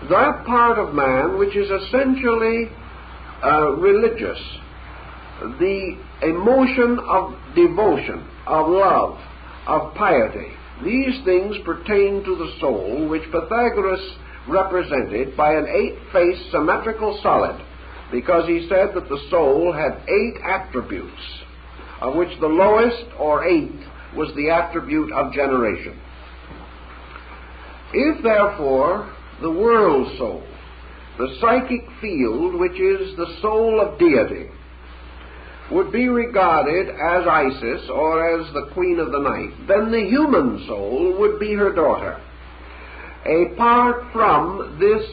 that part of man which is essentially religious, the emotion of devotion, of love, of piety. These things pertain to the soul, which Pythagoras represented by an 8-faced symmetrical solid, because he said that the soul had 8 attributes, of which the lowest, or 8th, was the attribute of generation. If, therefore, the world soul, the psychic field, which is the soul of deity, would be regarded as Isis, or as the queen of the night, then the human soul would be her daughter, apart from this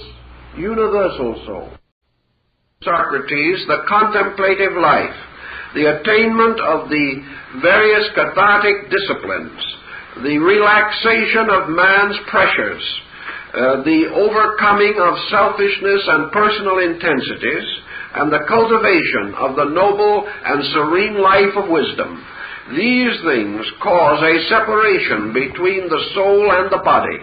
universal soul. Socrates, the contemplative life, the attainment of the various cathartic disciplines, the relaxation of man's pressures, the overcoming of selfishness and personal intensities, and the cultivation of the noble and serene life of wisdom. These things cause a separation between the soul and the body,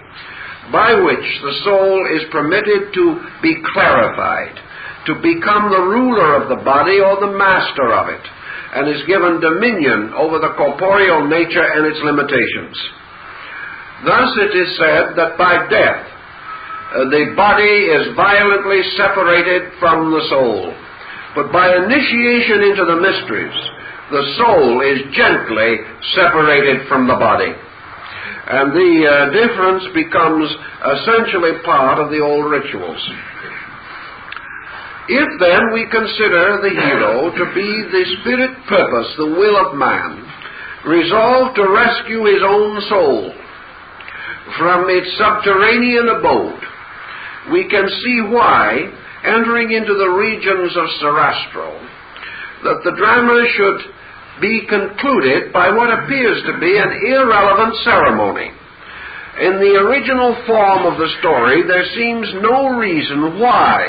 by which the soul is permitted to be clarified, to become the ruler of the body or the master of it, and is given dominion over the corporeal nature and its limitations. Thus it is said that by death the body is violently separated from the soul, but by initiation into the mysteries, the soul is gently separated from the body. And the difference becomes essentially part of the old rituals. If then we consider the hero to be the spirit purpose, the will of man, resolved to rescue his own soul from its subterranean abode, we can see why, entering into the regions of Sarastro, that the drama should be concluded by what appears to be an irrelevant ceremony. In the original form of the story, there seems no reason why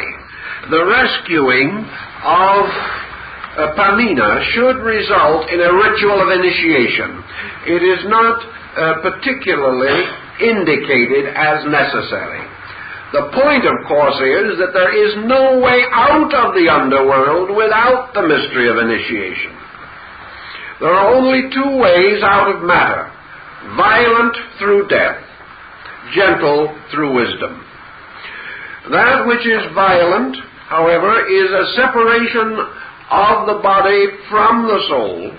the rescuing of Pamina should result in a ritual of initiation. It is not particularly indicated as necessary. The point, of course, is that there is no way out of the underworld without the mystery of initiation. There are only two ways out of matter: violent through death, gentle through wisdom. That which is violent, however, is a separation of the body from the soul,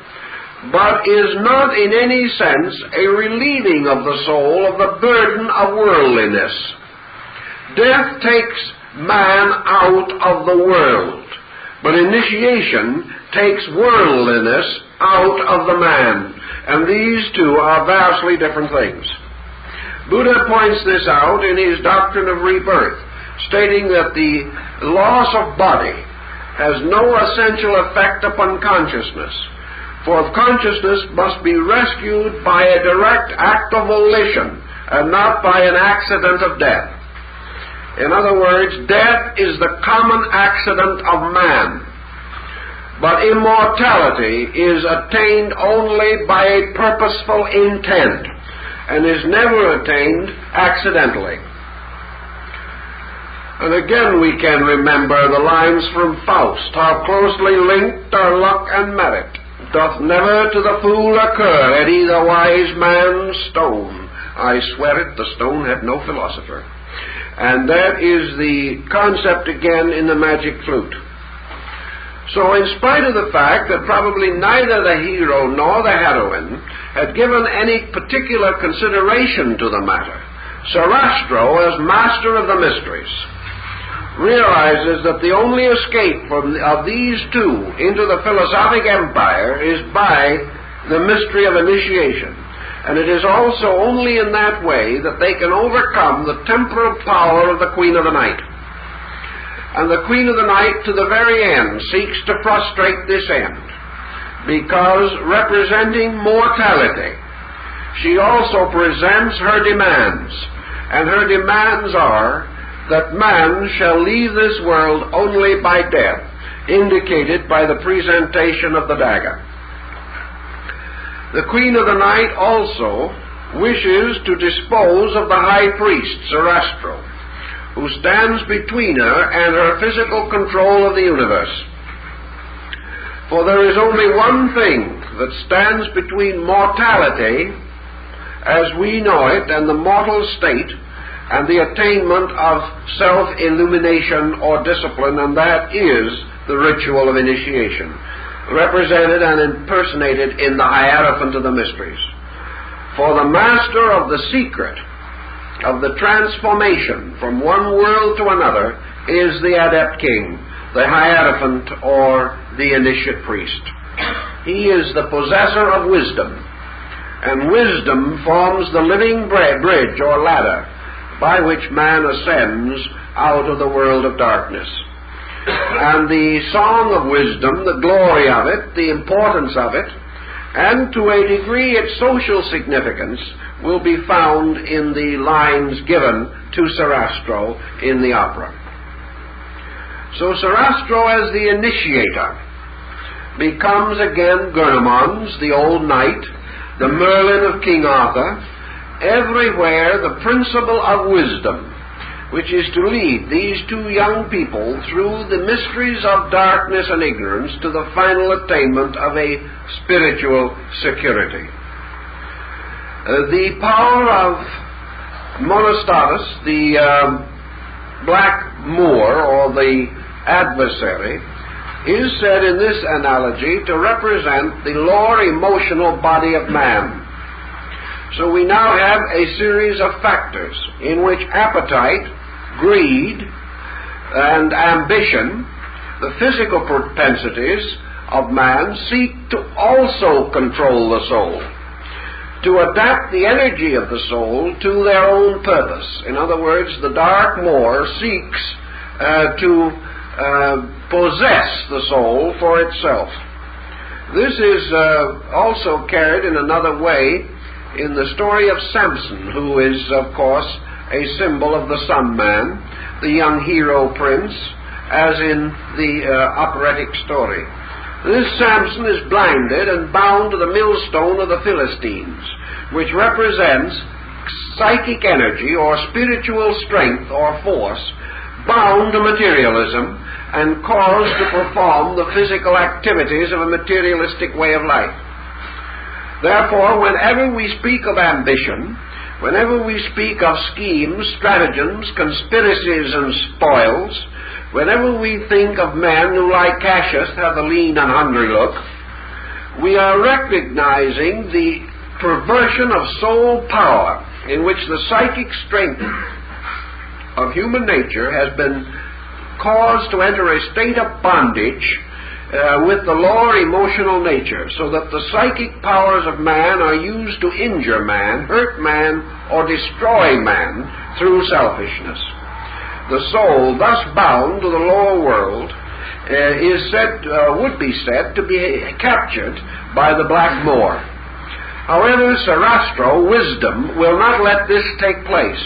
but is not in any sense a relieving of the soul of the burden of worldliness. Death takes man out of the world, but initiation takes worldliness out of the man, and these two are vastly different things. Buddha points this out in his doctrine of rebirth, stating that the loss of body has no essential effect upon consciousness, for consciousness must be rescued by a direct act of volition and not by an accident of death. In other words, death is the common accident of man, but immortality is attained only by a purposeful intent and is never attained accidentally. And again we can remember the lines from Faust: how closely linked are luck and merit, doth never to the fool occur at either wise man's stone. I swear it, the stone had no philosopher. And that is the concept again in the magic flute. So in spite of the fact that probably neither the hero nor the heroine had given any particular consideration to the matter, Sarastro, as master of the mysteries, realizes that the only escape of these two into the philosophic empire is by the mystery of initiation. And it is also only in that way that they can overcome the temporal power of the Queen of the Night. And the Queen of the Night, to the very end, seeks to frustrate this end, because representing mortality, she also presents her demands. And her demands are that man shall leave this world only by death, indicated by the presentation of the dagger. The Queen of the Night also wishes to dispose of the high priest, Sarastro, who stands between her and her physical control of the universe. For there is only one thing that stands between mortality, as we know it, and the mortal state, and the attainment of self-illumination or discipline, and that is the ritual of initiation, represented and impersonated in the Hierophant of the Mysteries. For the master of the secret of the transformation from one world to another is the Adept King, the Hierophant, or the Initiate Priest. He is the possessor of wisdom, and wisdom forms the living bridge or ladder by which man ascends out of the world of darkness. And the song of wisdom, the glory of it, the importance of it, and to a degree its social significance, will be found in the lines given to Sarastro in the opera. So Sarastro, as the initiator, becomes again Gurnemanz, the old knight, the Merlin of King Arthur, everywhere the principle of wisdom, which is to lead these two young people through the mysteries of darkness and ignorance to the final attainment of a spiritual security. The power of Monostatus, the black Moor, or the adversary, is said in this analogy to represent the lower emotional body of man. So we now have a series of factors in which appetite, greed, and ambition, the physical propensities of man, seek to also control the soul, to adapt the energy of the soul to their own purpose. In other words, the dark Moor seeks to possess the soul for itself. This is also carried in another way in the story of Samson, who is, of course, a symbol of the Sun Man, the young hero prince, as in the operatic story. This Samson is blinded and bound to the millstone of the Philistines, which represents psychic energy or spiritual strength or force bound to materialism and caused to perform the physical activities of a materialistic way of life. Therefore, whenever we speak of ambition, whenever we speak of schemes, stratagems, conspiracies, and spoils, whenever we think of men who, like Cassius, have a lean and hungry look, we are recognizing the perversion of soul power in which the psychic strength of human nature has been caused to enter a state of bondage with the lower emotional nature, so that the psychic powers of man are used to injure man, hurt man, or destroy man through selfishness. The soul, thus bound to the lower world, would be said to be captured by the Black Moor. However, Sarastro, wisdom, will not let this take place.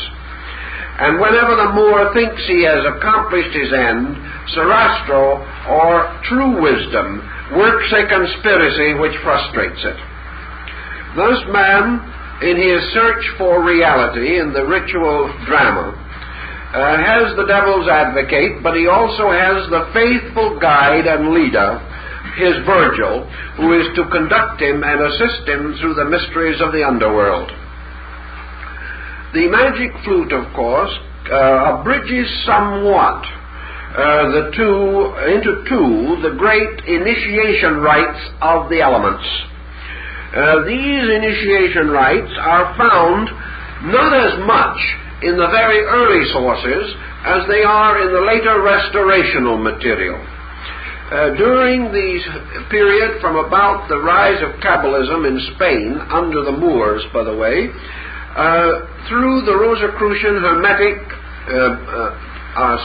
And whenever the Moor thinks he has accomplished his end, Sarastro, or true wisdom, works a conspiracy which frustrates it. Thus man, in his search for reality in the ritual drama, has the devil's advocate, but he also has the faithful guide and leader, his Virgil, who is to conduct him and assist him through the mysteries of the underworld. The magic flute, of course, abridges somewhat the great initiation rites of the elements. These initiation rites are found not as much in the very early sources as they are in the later restorational material. During the period from about the rise of Kabbalism in Spain, under the Moors, by the way, through the Rosicrucian Hermetic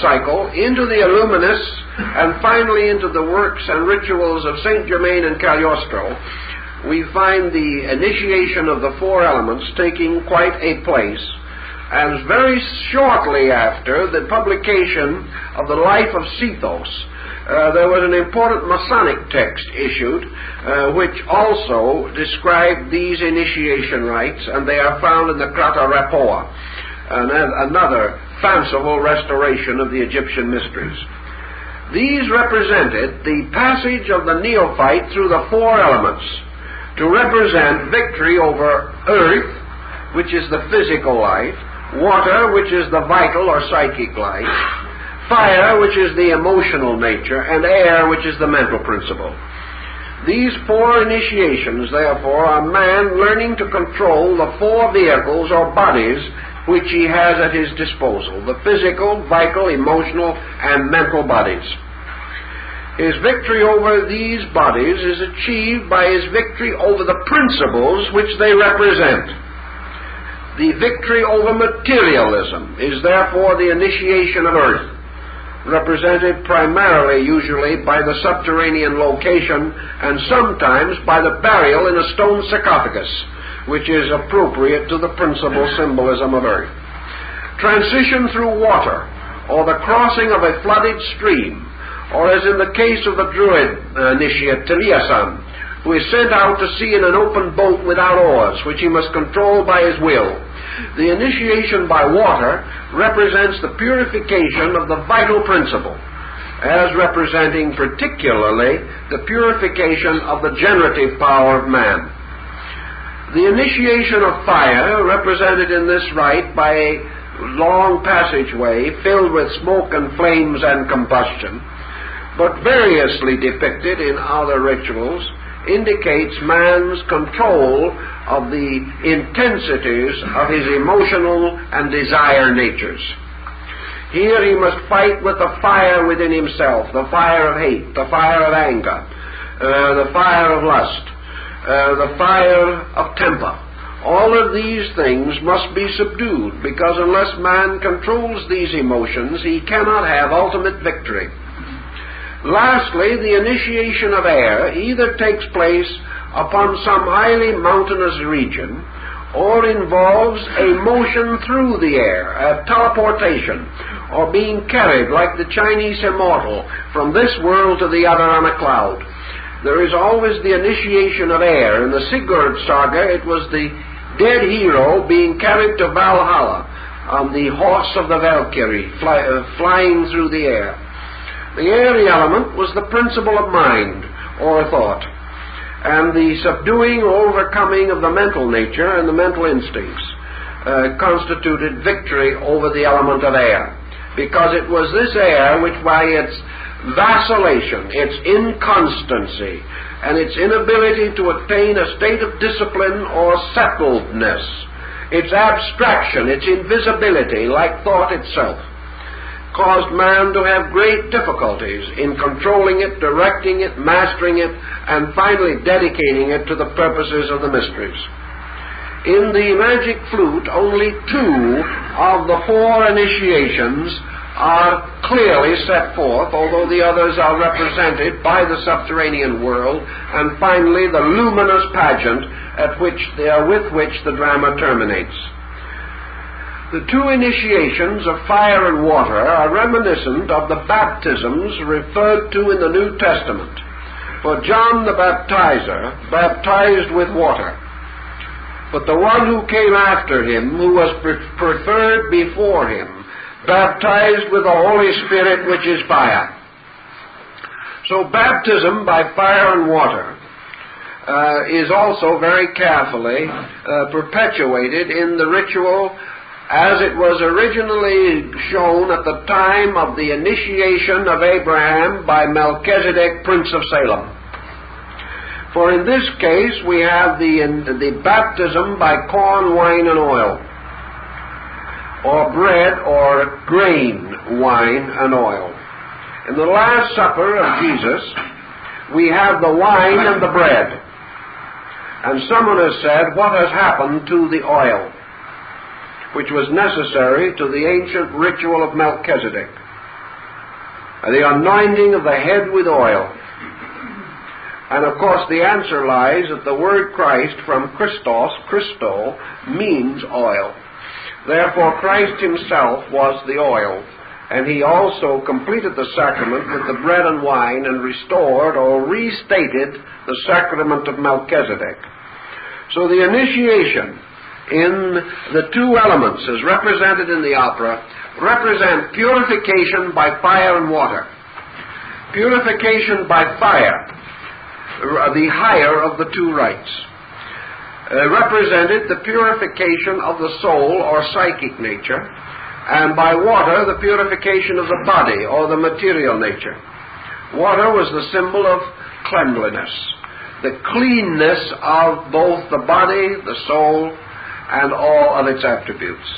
cycle, into the Illuminists, and finally into the works and rituals of Saint Germain and Cagliostro, we find the initiation of the four elements taking quite a place. And very shortly after the publication of the Life of Sethos, there was an important Masonic text issued which also described these initiation rites, and they are found in the Krata Rapports, another fanciful restoration of the Egyptian mysteries. These represented the passage of the neophyte through the four elements to represent victory over earth, which is the physical life, water, which is the vital or psychic life, fire, which is the emotional nature, and air, which is the mental principle. These four initiations, therefore, are man learning to control the four vehicles or bodies which he has at his disposal, the physical, vital, emotional, and mental bodies. His victory over these bodies is achieved by his victory over the principles which they represent. The victory over materialism is therefore the initiation of earth, represented primarily, usually, by the subterranean location and sometimes by the burial in a stone sarcophagus, which is appropriate to the principal symbolism of earth. Transition through water, or the crossing of a flooded stream, or as in the case of the Druid initiate Taliasan, who is sent out to sea in an open boat without oars, which he must control by his will. The initiation by water represents the purification of the vital principle, as representing particularly the purification of the generative power of man. The initiation of fire, represented in this rite by a long passageway filled with smoke and flames and combustion, but variously depicted in other rituals, indicates man's control of the intensities of his emotional and desire natures. Here he must fight with the fire within himself, the fire of hate, the fire of anger, the fire of lust, the fire of temper. All of these things must be subdued, because unless man controls these emotions, he cannot have ultimate victory. Lastly, the initiation of air either takes place upon some highly mountainous region, or involves a motion through the air, a teleportation, or being carried like the Chinese immortal from this world to the other on a cloud. There is always the initiation of air. In the Sigurd saga, it was the dead hero being carried to Valhalla on the horse of the Valkyrie, flying through the air. The airy element was the principle of mind, or thought, and the subduing or overcoming of the mental nature and the mental instincts constituted victory over the element of air, because it was this air which, by its vacillation, its inconstancy, and its inability to attain a state of discipline or settledness, its abstraction, its invisibility, like thought itself, caused man to have great difficulties in controlling it, directing it, mastering it, and finally dedicating it to the purposes of the mysteries. In the magic flute, only 2 of the 4 initiations are clearly set forth, although the others are represented by the subterranean world, and finally the luminous pageant with which the drama terminates. The 2 initiations of fire and water are reminiscent of the baptisms referred to in the New Testament. For John the Baptizer baptized with water, but the one who came after him, who was preferred before him, baptized with the Holy Spirit, which is fire. So baptism by fire and water is also very carefully perpetuated in the ritual as it was originally shown at the time of the initiation of Abraham by Melchizedek, Prince of Salem. For in this case we have the baptism by corn, wine, and oil, or bread or grain, wine, and oil. In the Last Supper of Jesus, we have the wine and the bread. And someone has said, what has happened to the oil, which was necessary to the ancient ritual of Melchizedek? The anointing of the head with oil. And of course the answer lies that the word Christ from Christos, Christo, means oil. Therefore Christ himself was the oil, and he also completed the sacrament with the bread and wine and restored or restated the sacrament of Melchizedek. So the initiation in the 2 elements as represented in the opera represent purification by fire and water. Purification by fire, the higher of the 2 rites, represented the purification of the soul or psychic nature, and by water the purification of the body or the material nature. Water was the symbol of cleanliness, the cleanness of both the body, the soul, and all of its attributes.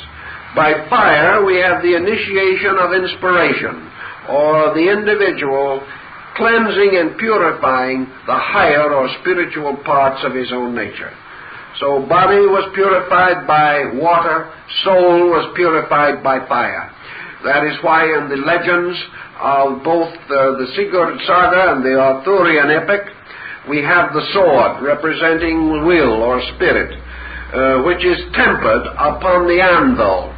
By fire we have the initiation of inspiration, or the individual cleansing and purifying the higher or spiritual parts of his own nature. So body was purified by water, soul was purified by fire. That is why in the legends of both the Sigurd saga and the Arthurian epic, we have the sword representing will or spirit, which is tempered upon the anvil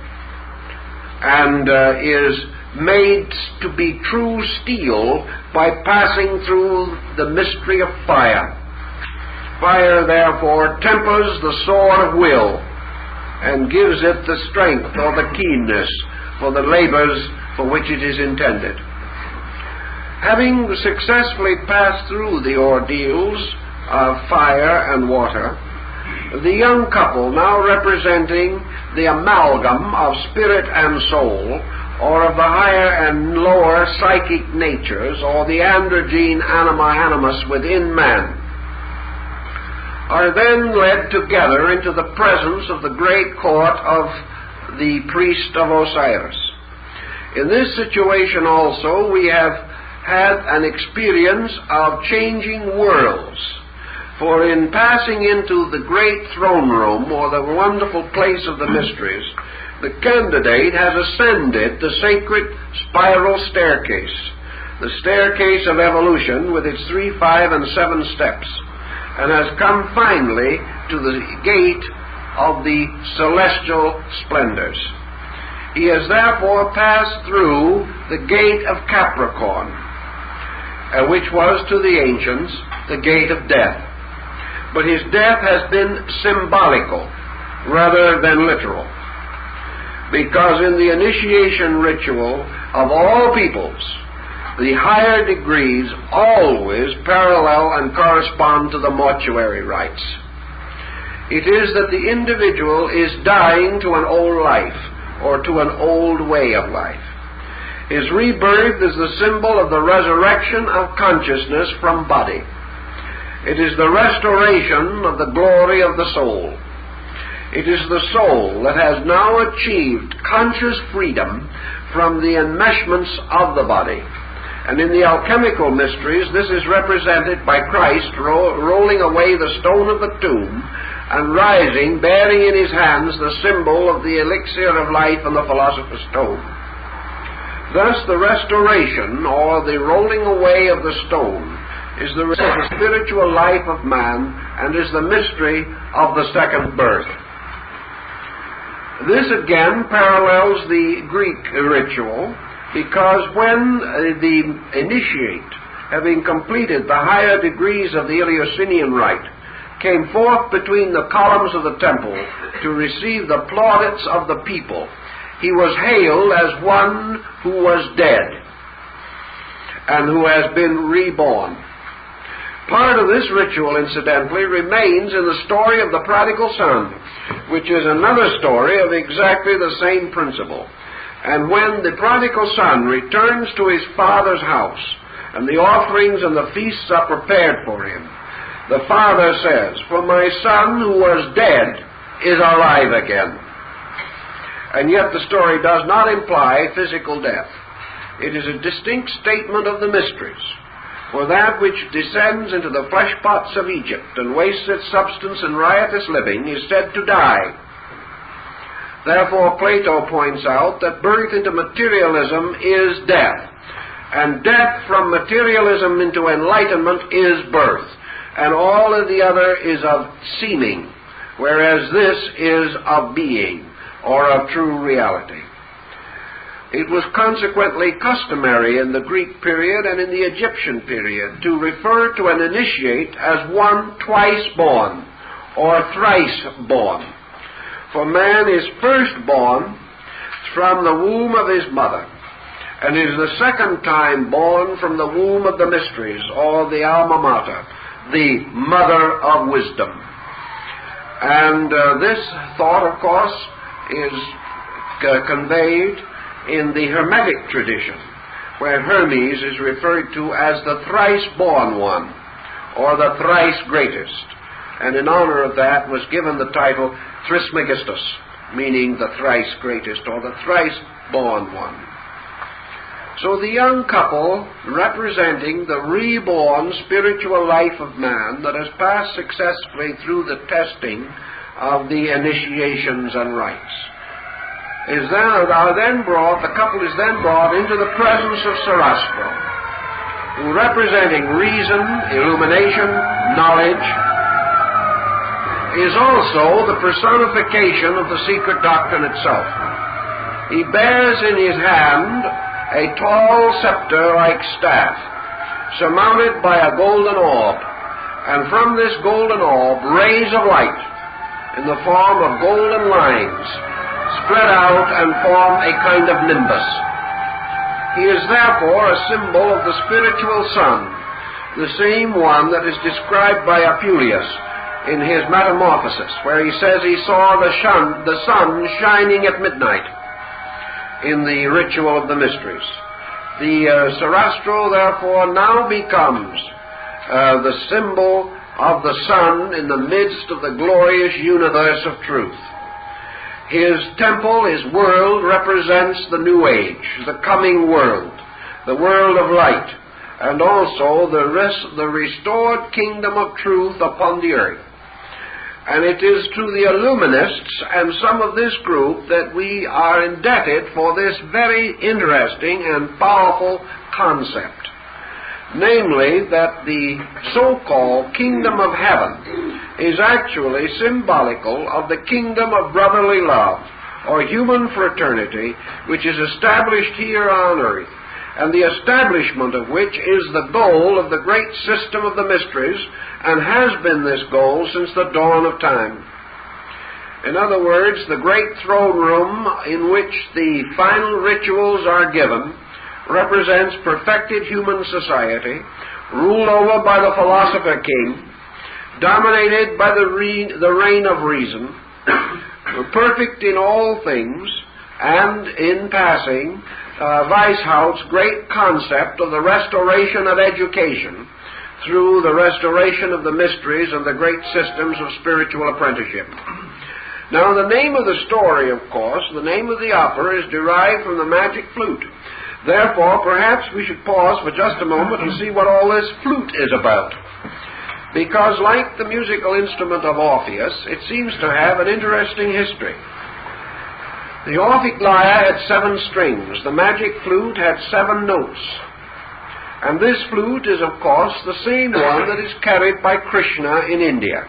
and is made to be true steel by passing through the mystery of fire. Fire, therefore, tempers the sword of will and gives it the strength or the keenness for the labors for which it is intended. Having successfully passed through the ordeals of fire and water, the young couple, now representing the amalgam of spirit and soul, or of the higher and lower psychic natures, or the androgyne anima animus within man, are then led together into the presence of the great court of the priest of Osiris. In this situation also we have had an experience of changing worlds. For in passing into the great throne room, or the wonderful place of the mysteries, the candidate has ascended the sacred spiral staircase, the staircase of evolution with its 3, 5, and 7 steps, and has come finally to the gate of the celestial splendors. He has therefore passed through the gate of Capricorn, which was to the ancients the gate of death. But his death has been symbolical rather than literal, because in the initiation ritual of all peoples, the higher degrees always parallel and correspond to the mortuary rites. It is that the individual is dying to an old life, or to an old way of life. His rebirth is the symbol of the resurrection of consciousness from body. It is the restoration of the glory of the soul. It is the soul that has now achieved conscious freedom from the enmeshments of the body. And in the alchemical mysteries, this is represented by Christ rolling away the stone of the tomb and rising, bearing in his hands the symbol of the elixir of life and the philosopher's stone. Thus the restoration, or the rolling away of the stone, is the spiritual life of man, and is the mystery of the second birth. This again parallels the Greek ritual, because when the initiate, having completed the higher degrees of the Eleusinian rite, came forth between the columns of the temple to receive the plaudits of the people, he was hailed as one who was dead and who has been reborn. Part of this ritual, incidentally, remains in the story of the prodigal son, which is another story of exactly the same principle. And when the prodigal son returns to his father's house, and the offerings and the feasts are prepared for him, the father says, "For my son who was dead is alive again." And yet the story does not imply physical death. It is a distinct statement of the mysteries. For that which descends into the flesh pots of Egypt and wastes its substance in riotous living is said to die. Therefore Plato points out that birth into materialism is death, and death from materialism into enlightenment is birth, and all of the other is of seeming, whereas this is of being, or of true reality. It was consequently customary in the Greek period and in the Egyptian period to refer to an initiate as one twice born, or thrice born. For man is first born from the womb of his mother, and is the second time born from the womb of the mysteries, or the alma mater, the mother of wisdom. And this thought, of course, is conveyed in the Hermetic tradition, where Hermes is referred to as the thrice-born one, or the thrice greatest, and in honor of that was given the title Trismegistus, meaning the thrice greatest, or the thrice-born one. So the young couple, representing the reborn spiritual life of man that has passed successfully through the testing of the initiations and rites, the couple is then brought into the presence of Sarastro, who, representing reason, illumination, knowledge, is also the personification of the secret doctrine itself. He bears in his hand a tall scepter-like staff, surmounted by a golden orb, and from this golden orb rays of light in the form of golden lines spread out and form a kind of nimbus. He is therefore a symbol of the spiritual sun, the same one that is described by Apuleius in his Metamorphosis, where he says he saw the sun shining at midnight in the ritual of the mysteries. The Sarastro, therefore, now becomes the symbol of the sun in the midst of the glorious universe of truth. His temple, his world, represents the new age, the coming world, the world of light, and also the restored kingdom of truth upon the earth. And it is to the Illuminists and some of this group that we are indebted for this very interesting and powerful concept. Namely, that the so-called kingdom of heaven is actually symbolical of the kingdom of brotherly love, or human fraternity, which is established here on earth, and the establishment of which is the goal of the great system of the mysteries, and has been this goal since the dawn of time. In other words, the great throne room in which the final rituals are given represents perfected human society, ruled over by the philosopher king, dominated by the reign of reason, perfect in all things, and in passing, Weishaupt's great concept of the restoration of education through the restoration of the mysteries and the great systems of spiritual apprenticeship. Now, the name of the story, of course, the name of the opera is derived from the magic flute. Therefore, perhaps we should pause for just a moment and see what all this flute is about. Because, like the musical instrument of Orpheus, it seems to have an interesting history. The Orphic lyre had 7 strings. The magic flute had 7 notes. And this flute is, of course, the same one that is carried by Krishna in India,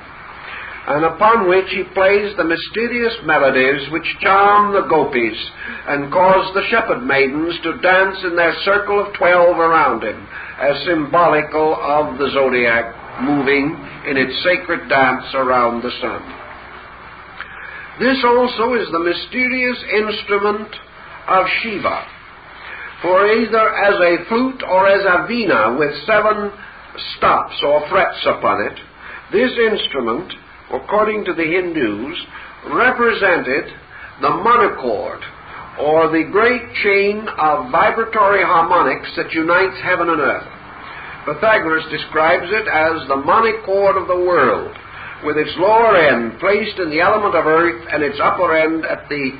and upon which he plays the mysterious melodies which charm the gopis and cause the shepherd maidens to dance in their circle of 12 around him, as symbolical of the zodiac moving in its sacred dance around the sun. This also is the mysterious instrument of Shiva, for either as a flute or as a veena with 7 stops or frets upon it, this instrument, according to the Hindus, represented the monochord, or the great chain of vibratory harmonics that unites heaven and earth. Pythagoras describes it as the monochord of the world, with its lower end placed in the element of earth and its upper end at the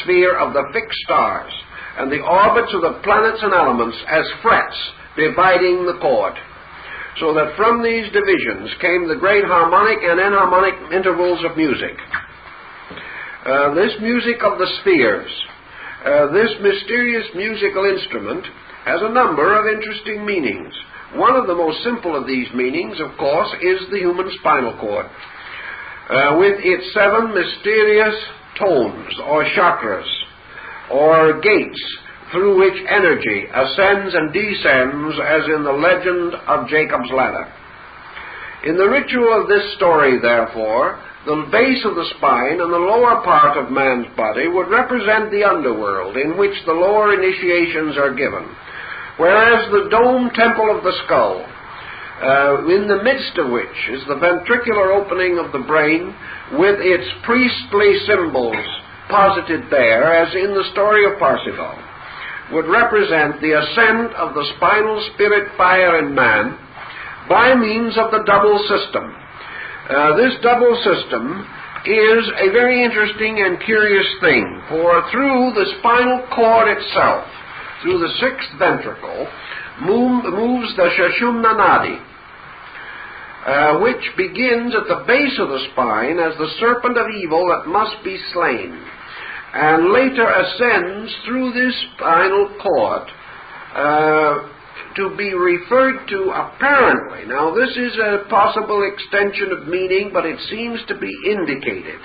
sphere of the fixed stars, and the orbits of the planets and elements as frets dividing the chord, so that from these divisions came the great harmonic and enharmonic intervals of music. This music of the spheres, this mysterious musical instrument, has a number of interesting meanings. One of the most simple of these meanings, of course, is the human spinal cord, with its 7 mysterious tones, or chakras, or gates, through which energy ascends and descends, as in the legend of Jacob's ladder. In the ritual of this story, therefore, the base of the spine and the lower part of man's body would represent the underworld, in which the lower initiations are given, whereas the dome temple of the skull, in the midst of which is the ventricular opening of the brain, with its priestly symbols posited there, as in the story of Parsifal, would represent the ascent of the spinal spirit fire in man by means of the double system. This double system is a very interesting and curious thing, for through the spinal cord itself, through the 6th ventricle, moves the Sushumna Nadi, which begins at the base of the spine as the serpent of evil that must be slain, and later ascends through this spinal cord to be referred to apparently. Now, this is a possible extension of meaning, but it seems to be indicated,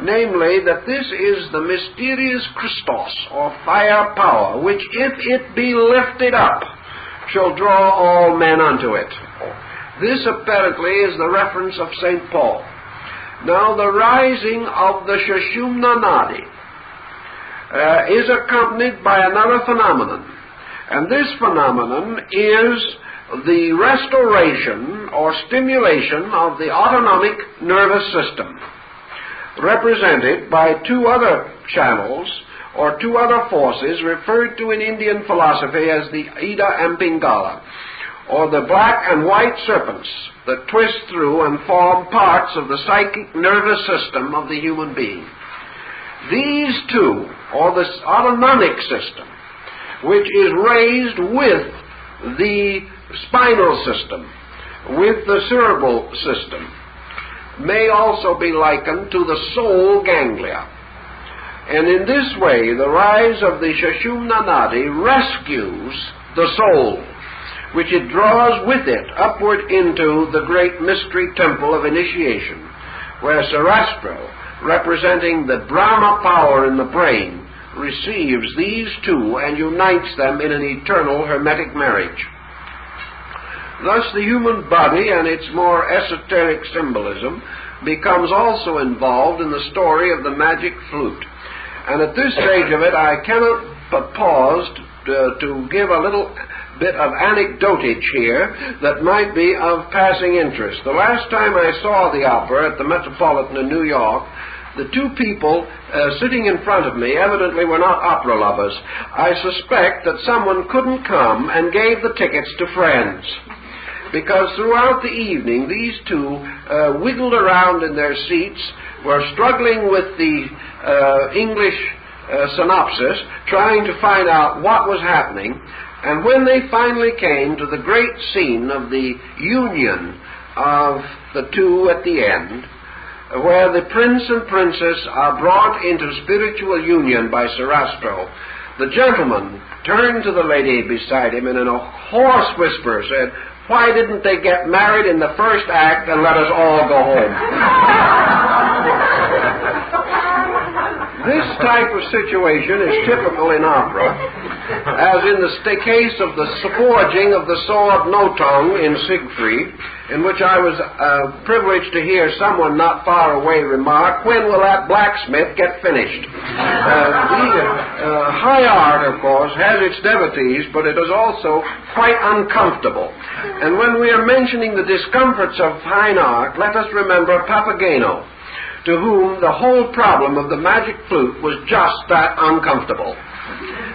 namely that this is the mysterious Christos, or fire power, which, if it be lifted up, shall draw all men unto it. This apparently is the reference of St. Paul. Now, the rising of the Sushumna Nadi is accompanied by another phenomenon, and this phenomenon is the restoration or stimulation of the autonomic nervous system, represented by 2 other channels or 2 other forces referred to in Indian philosophy as the Ida and Pingala. or the black and white serpents that twist through and form parts of the psychic nervous system of the human being. These two, or the autonomic system, which is raised with the spinal system, with the cerebral system, may also be likened to the soul ganglia. And in this way, the rise of the Sushumna Nadi rescues the soul, which it draws with it upward into the great mystery temple of initiation, where Sarastro, representing the Brahma power in the brain, receives these two and unites them in an eternal hermetic marriage. Thus the human body and its more esoteric symbolism becomes also involved in the story of the magic flute. And at this stage of it, I cannot but pause to give a little bit of anecdotage here that might be of passing interest. The last time I saw the opera at the Metropolitan in New York, the two people sitting in front of me evidently were not opera lovers. I suspect that someone couldn't come and gave the tickets to friends, because throughout the evening these two wiggled around in their seats, were struggling with the English synopsis, trying to find out what was happening, and when they finally came to the great scene of the union of the two at the end, where the prince and princess are brought into spiritual union by Sarastro, the gentleman turned to the lady beside him and in a hoarse whisper said, "Why didn't they get married in the first act and let us all go home?" This type of situation is typical in opera, as in the case of the forging of the sword Nothung in Siegfried, in which I was privileged to hear someone not far away remark, "When will that blacksmith get finished?" High art, of course, has its devotees, but it is also quite uncomfortable. And when we are mentioning the discomforts of fine art, let us remember Papageno, to whom the whole problem of the magic flute was just that, uncomfortable,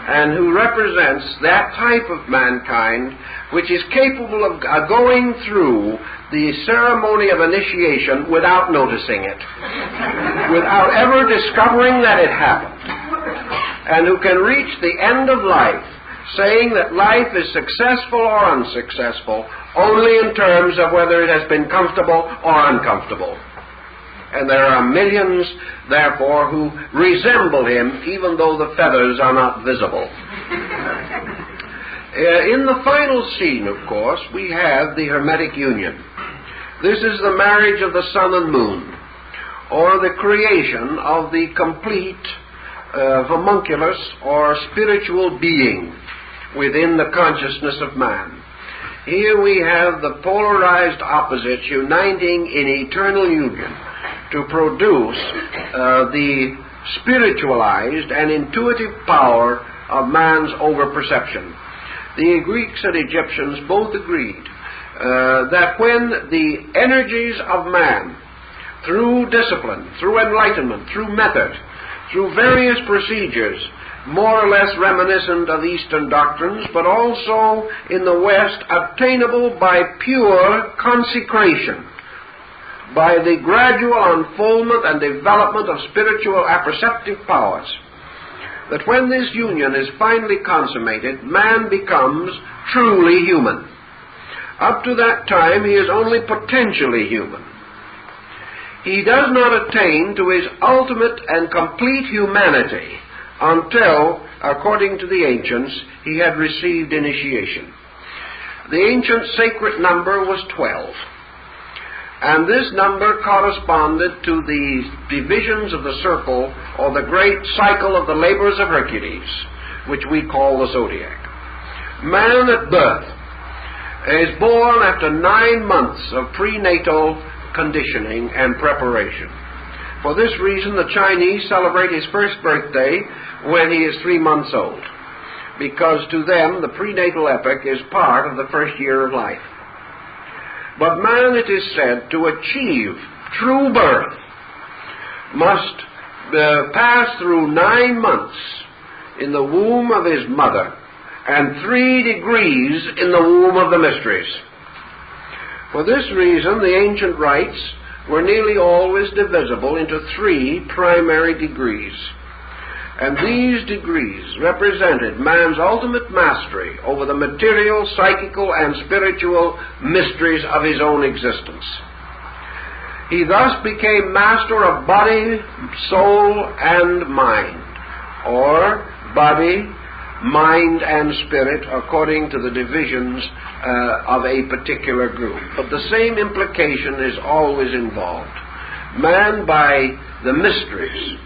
and who represents that type of mankind which is capable of going through the ceremony of initiation without noticing it, without ever discovering that it happened, and who can reach the end of life saying that life is successful or unsuccessful only in terms of whether it has been comfortable or uncomfortable. And there are millions, therefore, who resemble him, even though the feathers are not visible. In the final scene, of course, we have the Hermetic Union. This is the marriage of the sun and moon, or the creation of the complete homunculus, or spiritual being, within the consciousness of man. Here we have the polarized opposites uniting in eternal union to produce the spiritualized and intuitive power of man's over-perception. The Greeks and Egyptians both agreed that when the energies of man, through discipline, through enlightenment, through method, through various procedures, more or less reminiscent of Eastern doctrines, but also in the West obtainable by pure consecration, by the gradual unfoldment and development of spiritual apperceptive powers, that when this union is finally consummated, man becomes truly human. Up to that time, he is only potentially human. He does not attain to his ultimate and complete humanity until, according to the ancients, he had received initiation. The ancient sacred number was 12. And this number corresponded to the divisions of the circle, or the great cycle of the labors of Hercules, which we call the zodiac. Man at birth is born after 9 months of prenatal conditioning and preparation. For this reason, the Chinese celebrate his first birthday when he is 3 months old, because to them the prenatal epoch is part of the first year of life. But man, it is said, to achieve true birth, must pass through 9 months in the womb of his mother and 3 degrees in the womb of the mysteries. For this reason, the ancient rites were nearly always divisible into 3 primary degrees. And these degrees represented man's ultimate mastery over the material, psychical, and spiritual mysteries of his own existence. He thus became master of body, soul, and mind, or body, mind, and spirit, according to the divisions of a particular group. But the same implication is always involved. Man, by the mysteries,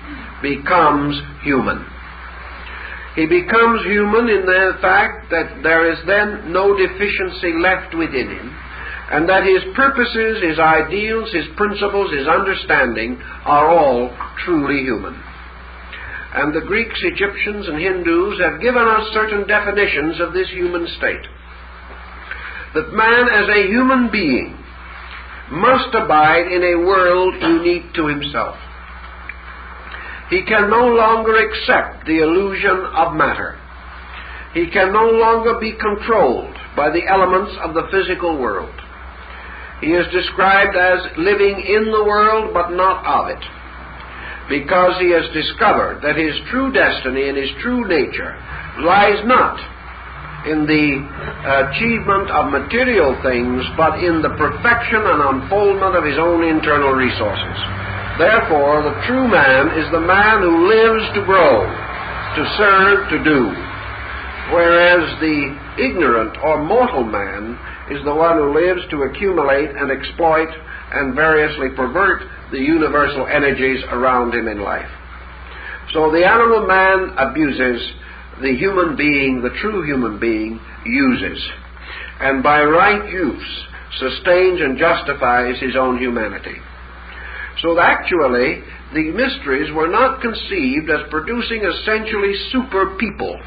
becomes human. He becomes human in the fact that there is then no deficiency left within him, and that his purposes, his ideals, his principles, his understanding are all truly human. And the Greeks, Egyptians, and Hindus have given us certain definitions of this human state. That man as a human being must abide in a world unique to himself. He can no longer accept the illusion of matter. He can no longer be controlled by the elements of the physical world. He is described as living in the world but not of it, because he has discovered that his true destiny and his true nature lies not in the achievement of material things, but in the perfection and unfoldment of his own internal resources. Therefore, the true man is the man who lives to grow, to serve, to do, whereas the ignorant or mortal man is the one who lives to accumulate and exploit and variously pervert the universal energies around him in life. So the animal man abuses, the human being, the true human being, uses, and by right use sustains and justifies his own humanity. So actually, the mysteries were not conceived as producing essentially super people.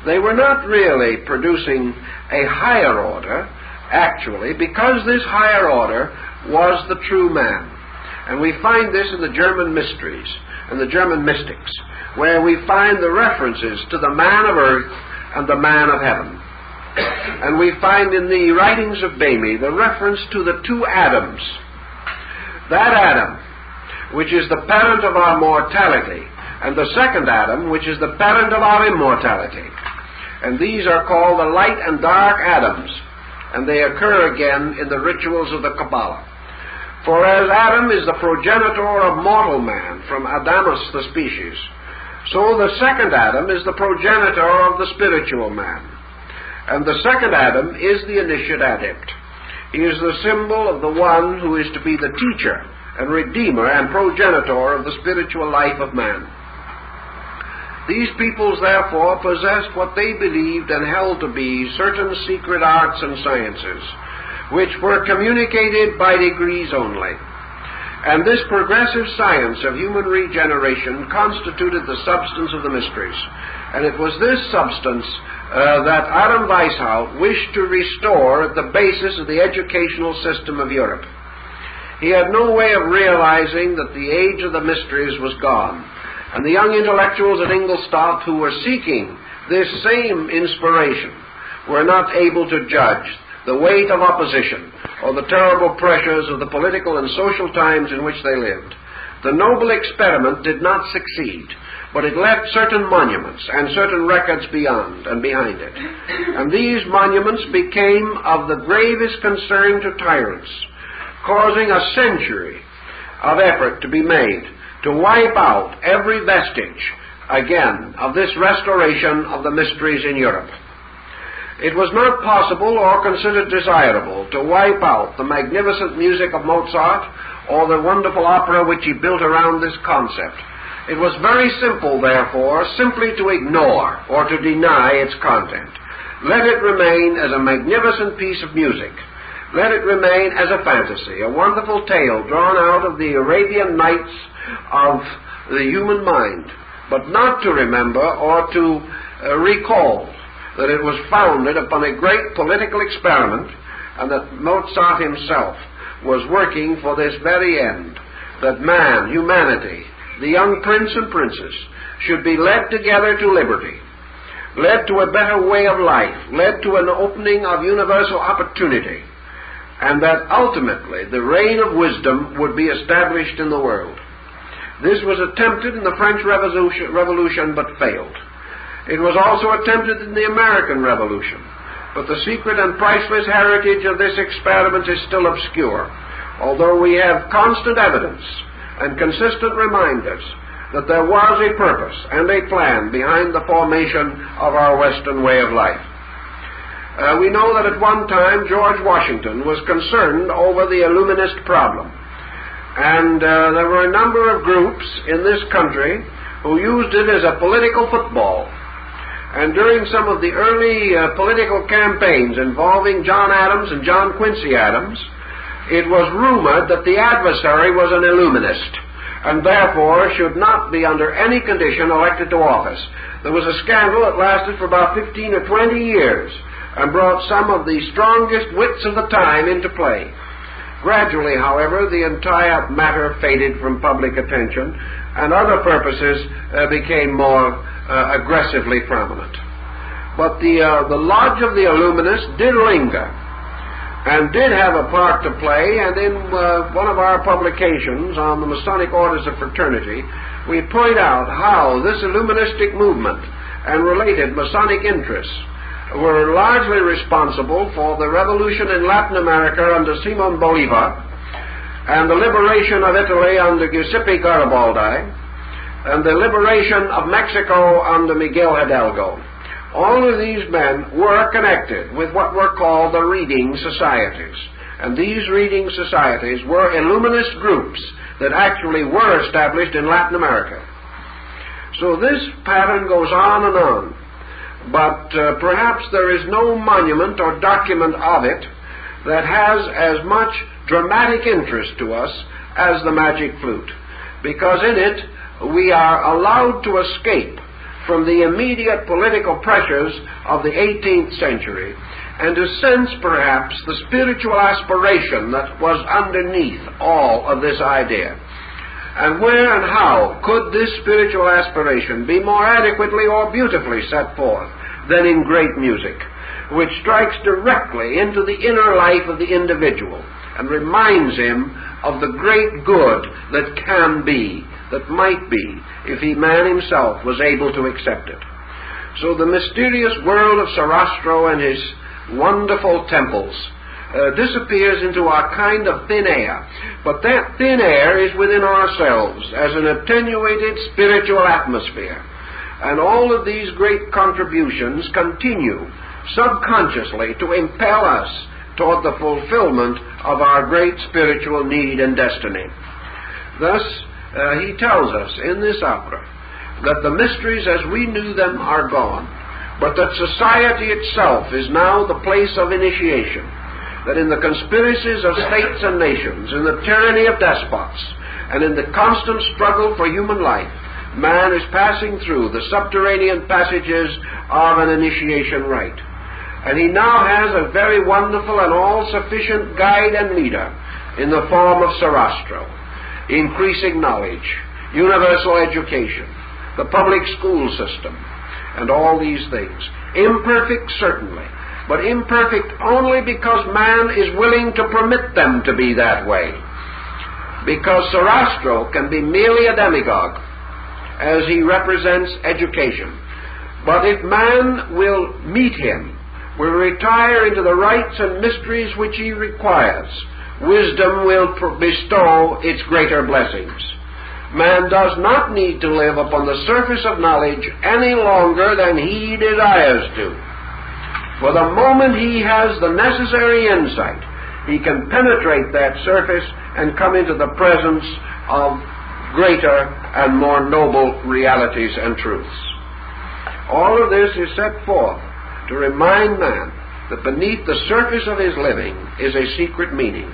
They were not really producing a higher order, actually, because this higher order was the true man. And we find this in the German mysteries and the German mystics, where we find the references to the man of earth and the man of heaven. And we find in the writings of Bamy the reference to the 2 Adams. That Adam, which is the parent of our mortality, and the second Adam, which is the parent of our immortality. And these are called the light and dark Adams, and they occur again in the rituals of the Kabbalah. For as Adam is the progenitor of mortal man from Adamus the species, so the second Adam is the progenitor of the spiritual man. And the second Adam is the initiate adept. He is the symbol of the one who is to be the teacher and redeemer and progenitor of the spiritual life of man. These peoples, therefore, possessed what they believed and held to be certain secret arts and sciences, which were communicated by degrees only. And this progressive science of human regeneration constituted the substance of the mysteries. And it was this substance that Adam Weishaupt wished to restore at the basis of the educational system of Europe. He had no way of realizing that the age of the mysteries was gone. And the young intellectuals at Ingolstadt who were seeking this same inspiration were not able to judge the weight of opposition or the terrible pressures of the political and social times in which they lived. The noble experiment did not succeed, but it left certain monuments and certain records beyond and behind it. And these monuments became of the gravest concern to tyrants, causing a century of effort to be made to wipe out every vestige, again, of this restoration of the mysteries in Europe. It was not possible or considered desirable to wipe out the magnificent music of Mozart or the wonderful opera which he built around this concept. It was very simple, therefore, simply to ignore or to deny its content. Let it remain as a magnificent piece of music. Let it remain as a fantasy, a wonderful tale drawn out of the Arabian Nights of the human mind, but not to remember or to recall that it was founded upon a great political experiment, and that Mozart himself was working for this very end, that man, humanity, the young prince and princess, should be led together to liberty. led to a better way of life, led to an opening of universal opportunity, and that ultimately the reign of wisdom would be established in the world. This was attempted in the French Revolution but failed. It was also attempted in the American Revolution, but the secret and priceless heritage of this experiment is still obscure, although we have constant evidence and consistent reminders that there was a purpose and a plan behind the formation of our Western way of life. We know that at one time George Washington was concerned over the Illuminist problem, and there were a number of groups in this country who used it as a political football. And during some of the early political campaigns involving John Adams and John Quincy Adams, it was rumored that the adversary was an Illuminist, and therefore should not be under any condition elected to office. There was a scandal that lasted for about 15 or 20 years and brought some of the strongest wits of the time into play. Gradually, however, the entire matter faded from public attention, and other purposes became more aggressively prominent. But the lodge of the Illuminists did linger, and did have a part to play, and in one of our publications on the Masonic Orders of Fraternity, we point out how this Illuministic movement and related Masonic interests were largely responsible for the revolution in Latin America under Simon Bolivar, and the liberation of Italy under Giuseppe Garibaldi, and the liberation of Mexico under Miguel Hidalgo. All of these men were connected with what were called the reading societies. And these reading societies were Illuminist groups that actually were established in Latin America. So this pattern goes on and on. But perhaps there is no monument or document of it that has as much dramatic interest to us as the magic flute, because in it we are allowed to escape from the immediate political pressures of the 18th century and to sense perhaps the spiritual aspiration that was underneath all of this idea. And where and how could this spiritual aspiration be more adequately or beautifully set forth than in great music, which strikes directly into the inner life of the individual and reminds him of the great good that can be, that might be, if man himself was able to accept it. So the mysterious world of Sarastro and his wonderful temples disappears into a kind of thin air. But that thin air is within ourselves as an attenuated spiritual atmosphere. And all of these great contributions continue subconsciously to impel us toward the fulfillment of our great spiritual need and destiny. Thus, he tells us in this opera that the mysteries as we knew them are gone, but that society itself is now the place of initiation, that in the conspiracies of states and nations, in the tyranny of despots, and in the constant struggle for human life, man is passing through the subterranean passages of an initiation rite. And he now has a very wonderful and all-sufficient guide and leader in the form of Sarastro, increasing knowledge, universal education, the public school system, and all these things. Imperfect, certainly, but imperfect only because man is willing to permit them to be that way. Because Sarastro can be merely a demagogue, as he represents education. But if man will meet him, will retire into the rites and mysteries which he requires, wisdom will bestow its greater blessings. Man does not need to live upon the surface of knowledge any longer than he desires to. For the moment he has the necessary insight, he can penetrate that surface and come into the presence of greater and more noble realities and truths. All of this is set forth to remind man that beneath the surface of his living is a secret meaning,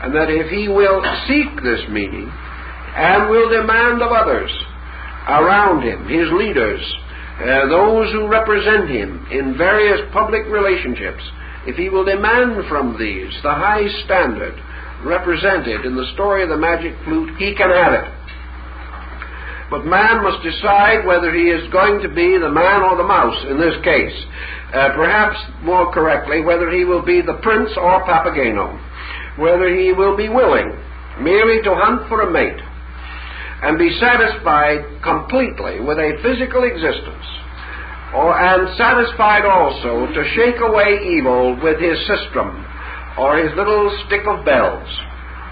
and that if he will seek this meaning and will demand of others around him, his leaders, those who represent him in various public relationships, if he will demand from these the high standard represented in the story of the magic flute, he can have it. but man must decide whether he is going to be the man or the mouse in this case. Perhaps more correctly, whether he will be the prince or Papageno, whether he will be willing merely to hunt for a mate and be satisfied completely with a physical existence, and satisfied also to shake away evil with his sistrum or his little stick of bells,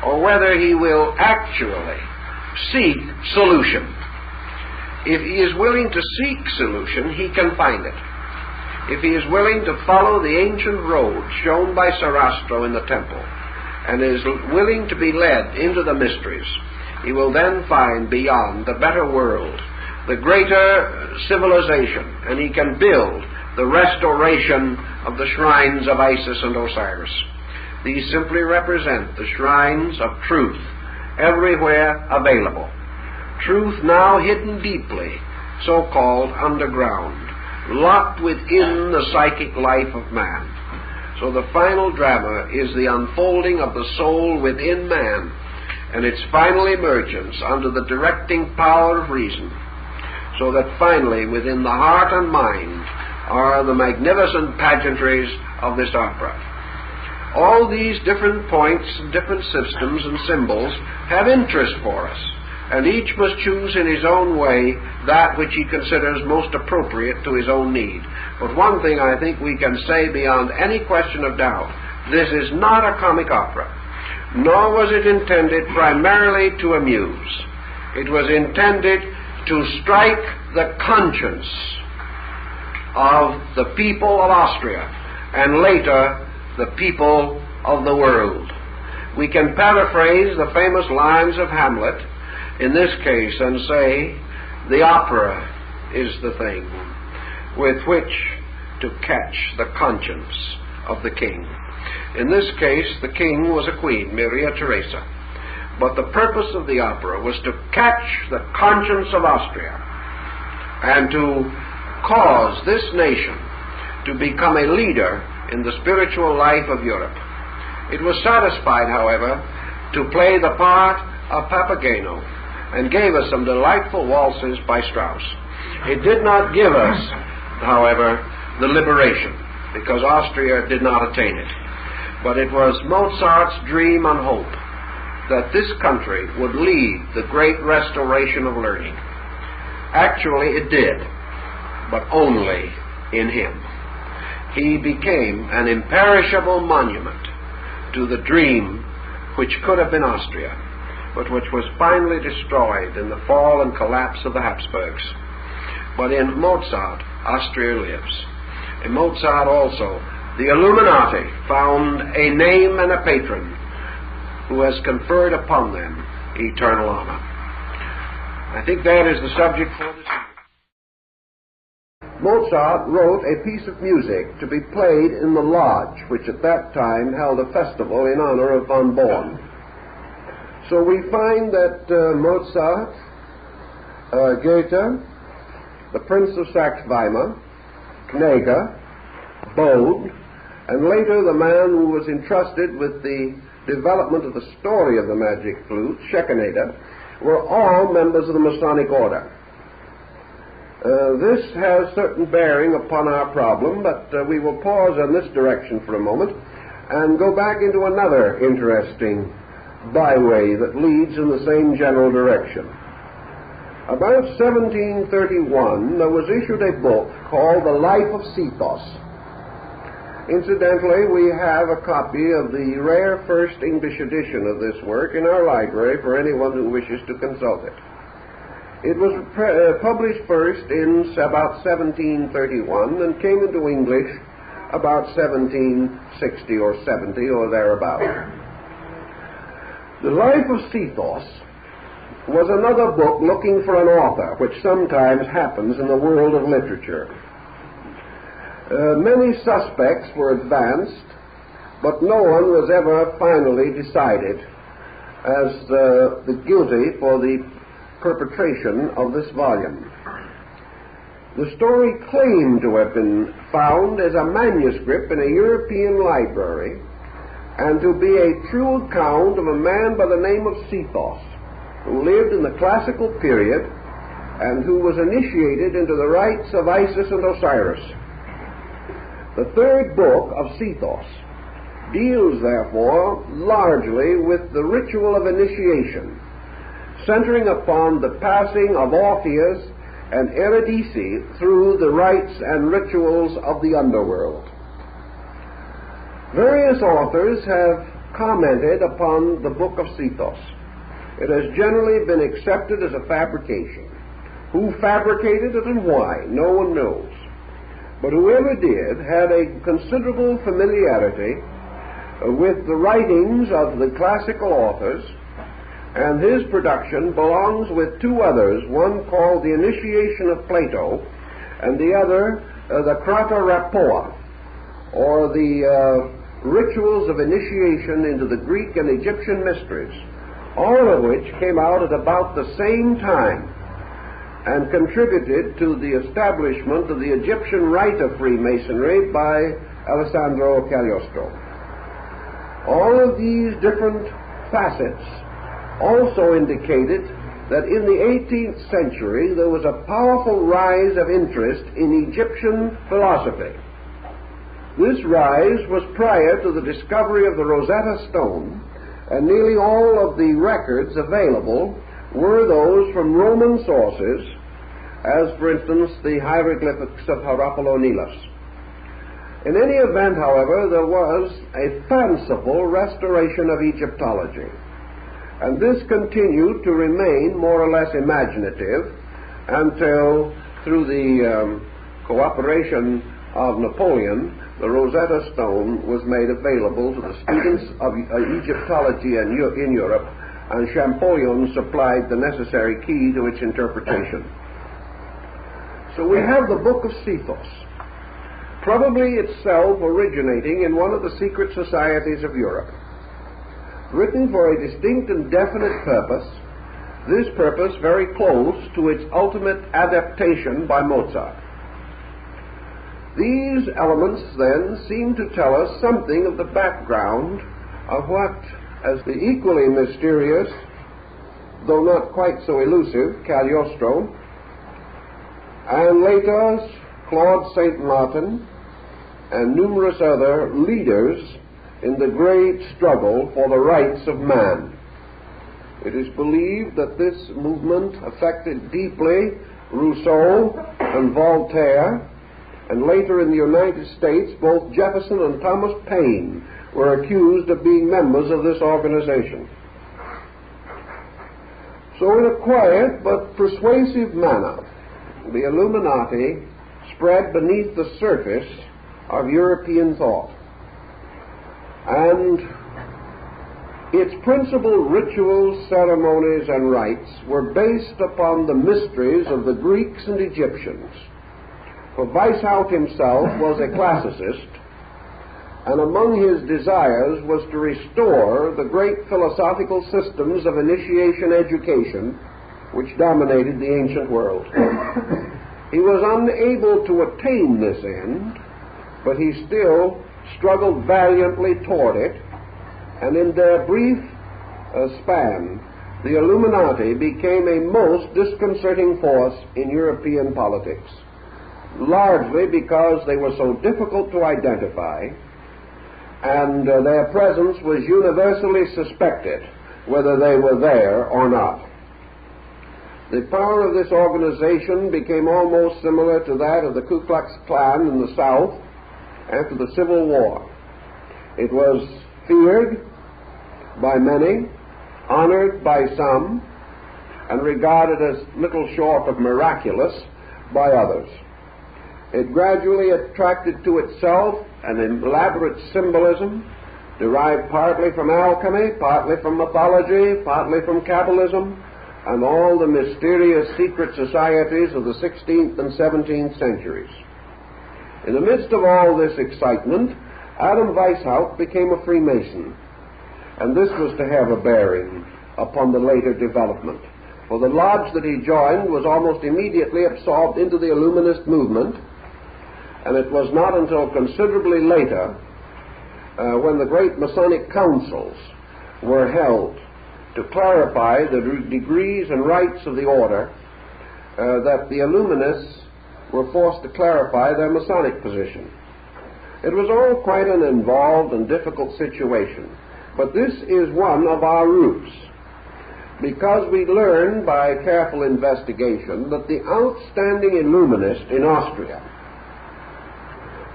or whether he will actually seek solution. If he is willing to seek solution, he can find it. If he is willing to follow the ancient road shown by Sarastro in the temple, and is willing to be led into the mysteries, he will then find beyond the better world the greater civilization, and he can build the restoration of the shrines of Isis and Osiris. These simply represent the shrines of truth everywhere available. Truth now hidden deeply, so-called underground, locked within the psychic life of man. So the final drama is the unfolding of the soul within man and its final emergence under the directing power of reason, so that finally within the heart and mind are the magnificent pageantries of this opera. All these different points, different systems and symbols have interest for us, and each must choose in his own way that which he considers most appropriate to his own need. But one thing I think we can say beyond any question of doubt: this is not a comic opera, nor was it intended primarily to amuse. It was intended to strike the conscience of the people of Austria, and later the people of the world. We can paraphrase the famous lines of Hamlet in this case and say, the opera is the thing with which to catch the conscience of the king. In this case, the king was a queen, Maria Theresa. But the purpose of the opera was to catch the conscience of Austria and to cause this nation to become a leader in the spiritual life of Europe. It was satisfied, however, to play the part of Papageno, and gave us some delightful waltzes by Strauss. It did not give us, however, the liberation, because Austria did not attain it. But it was Mozart's dream and hope that this country would lead the great restoration of learning. Actually, it did, but only in him. He became an imperishable monument to the dream which could have been Austria, but which was finally destroyed in the fall and collapse of the Habsburgs. But in Mozart, Austria lives. In Mozart also, the Illuminati found a name and a patron who has conferred upon them eternal honor. I think that is the subject for this evening. Mozart wrote a piece of music to be played in the lodge, which at that time held a festival in honor of von Born. So we find that Mozart, Goethe, the Prince of Saxe-Weimar, Knege, Bode, and later the man who was entrusted with the development of the story of the magic flute, Schekeneder, were all members of the Masonic order. This has certain bearing upon our problem, but we will pause on this direction for a moment and go back into another interesting byway that leads in the same general direction. About 1731, there was issued a book called The Life of Sethos. Incidentally, we have a copy of the rare first English edition of this work in our library for anyone who wishes to consult it. It was published first in about 1731 and came into English about 1760 or 70 or thereabout. The Life of Sethos was another book looking for an author, which sometimes happens in the world of literature. Many suspects were advanced, but no one was ever finally decided as the guilty for the perpetration of this volume. The story claimed to have been found as a manuscript in a European library and to be a true account of a man by the name of Sethos, who lived in the classical period and who was initiated into the rites of Isis and Osiris. The third book of Sethos deals, therefore, largely with the ritual of initiation, centering upon the passing of Orpheus and Eurydice through the rites and rituals of the underworld. Various authors have commented upon the book of Sethos. It has generally been accepted as a fabrication. Who fabricated it and why, no one knows. But whoever did had a considerable familiarity with the writings of the classical authors, and his production belongs with two others, one called The Initiation of Plato, and the other the Krata-Rapoa, or the Rituals of Initiation into the Greek and Egyptian Mysteries, all of which came out at about the same time and contributed to the establishment of the Egyptian rite of Freemasonry by Alessandro Cagliostro. All of these different facets also indicated that in the 18th century there was a powerful rise of interest in Egyptian philosophy. This rise was prior to the discovery of the Rosetta Stone, and nearly all of the records available were those from Roman sources, as, for instance, the hieroglyphics of Harapolonilos. In any event, however, there was a fanciful restoration of Egyptology, and this continued to remain more or less imaginative until, through the cooperation of Napoleon, the Rosetta Stone was made available to the students of Egyptology in Europe, and Champollion supplied the necessary key to its interpretation. So we have the Book of Sethos, probably itself originating in one of the secret societies of Europe. Written for a distinct and definite purpose, this purpose very close to its ultimate adaptation by Mozart. These elements, then, seem to tell us something of the background of what, as the equally mysterious, though not quite so elusive, Cagliostro, and later Claude Saint Martin, and numerous other leaders in the great struggle for the rights of man. It is believed that this movement affected deeply Rousseau and Voltaire, and later in the United States, both Jefferson and Thomas Paine were accused of being members of this organization. So in a quiet but persuasive manner, the Illuminati spread beneath the surface of European thought, and its principal rituals, ceremonies, and rites were based upon the mysteries of the Greeks and Egyptians. For Weishaupt himself was a classicist, and among his desires was to restore the great philosophical systems of initiation education which dominated the ancient world. He was unable to attain this end, but he still struggled valiantly toward it, and in their brief span, the Illuminati became a most disconcerting force in European politics, largely because they were so difficult to identify, and their presence was universally suspected, whether they were there or not. The power of this organization became almost similar to that of the Ku Klux Klan in the South after the Civil War. It was feared by many, honored by some, and regarded as little short of miraculous by others. It gradually attracted to itself an elaborate symbolism derived partly from alchemy, partly from mythology, partly from Kabbalism, and all the mysterious secret societies of the 16th and 17th centuries. In the midst of all this excitement, Adam Weishaupt became a Freemason, and this was to have a bearing upon the later development. For the lodge that he joined was almost immediately absorbed into the Illuminist movement, and it was not until considerably later, when the great Masonic councils were held to clarify the degrees and rights of the order, that the Illuminists were forced to clarify their Masonic position. It was all quite an involved and difficult situation, but this is one of our roots, because we learned by careful investigation that the outstanding Illuminist in Austria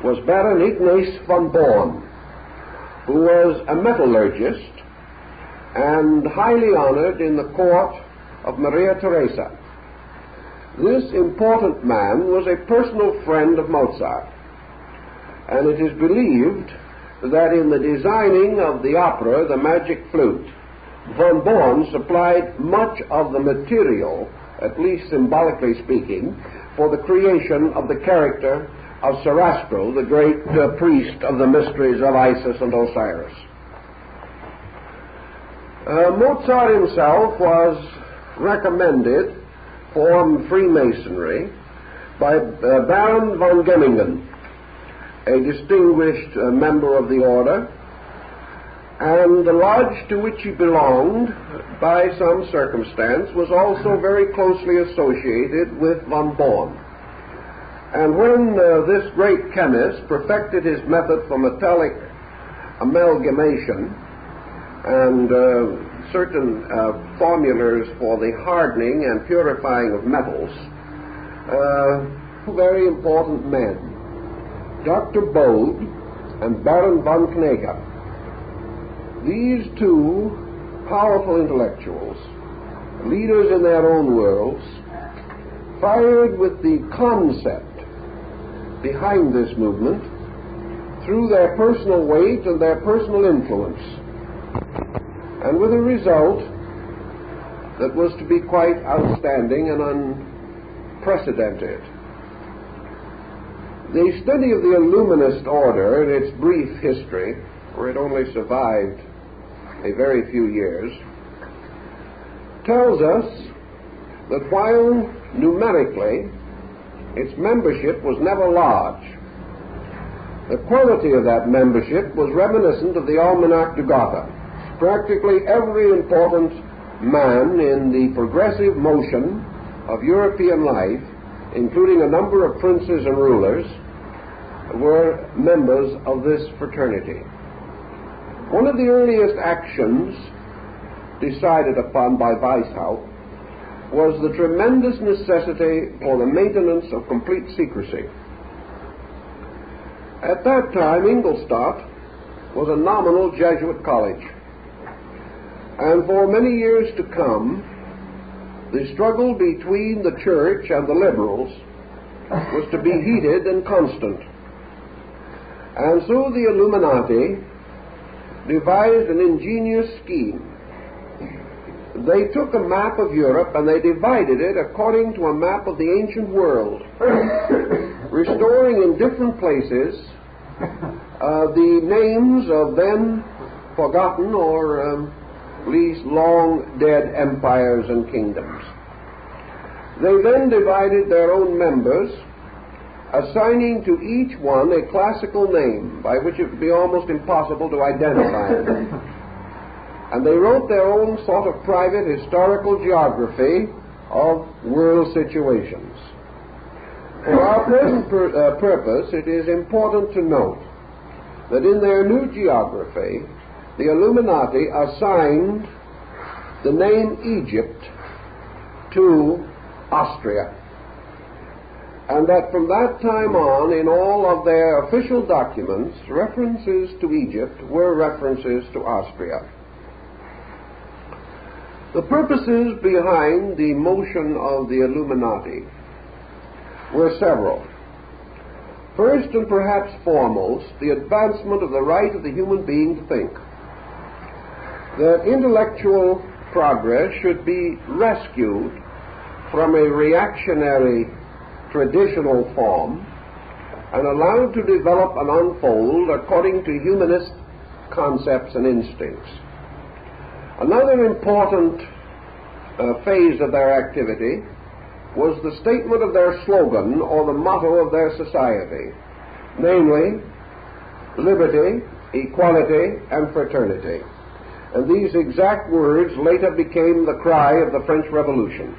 was Baron Ignaz von Born, who was a metallurgist and highly honored in the court of Maria Theresa. This important man was a personal friend of Mozart, and it is believed that in the designing of the opera, The Magic Flute, von Born supplied much of the material, at least symbolically speaking, for the creation of the character of Sarastro, the great priest of the mysteries of Isis and Osiris. Mozart himself was recommended for Freemasonry by Baron von Gemmingen, a distinguished member of the order, and the lodge to which he belonged, by some circumstance, was also very closely associated with von Born. And when this great chemist perfected his method for metallic amalgamation and certain formulas for the hardening and purifying of metals, two very important men, Dr. Bode and Baron von Knegger. These two powerful intellectuals, leaders in their own worlds, fired with the concept behind this movement through their personal weight and their personal influence, and with a result that was to be quite outstanding and unprecedented. The study of the Illuminist order in its brief history, for it only survived a very few years, tells us that while numerically its membership was never large, the quality of that membership was reminiscent of the Almanach de Gotha. Practically every important man in the progressive motion of European life, including a number of princes and rulers, were members of this fraternity. One of the earliest actions decided upon by Weishaupt was the tremendous necessity for the maintenance of complete secrecy. At that time, Ingolstadt was a nominal Jesuit college, and for many years to come, the struggle between the church and the liberals was to be heated and constant. And so the Illuminati devised an ingenious scheme. They took a map of Europe and they divided it according to a map of the ancient world, restoring in different places the names of then forgotten or at least long dead empires and kingdoms. They then divided their own members, assigning to each one a classical name by which it would be almost impossible to identify them. And they wrote their own sort of private historical geography of world situations. For our present purpose, it is important to note that in their new geography, the Illuminati assigned the name Egypt to Austria, and that from that time on, in all of their official documents, references to Egypt were references to Austria. The purposes behind the motion of the Illuminati were several. First and perhaps foremost, the advancement of the right of the human being to think. That intellectual progress should be rescued from a reactionary traditional form and allowed to develop and unfold according to humanist concepts and instincts. Another important phase of their activity was the statement of their slogan or the motto of their society, namely, liberty, equality, and fraternity. And these exact words later became the cry of the French Revolution.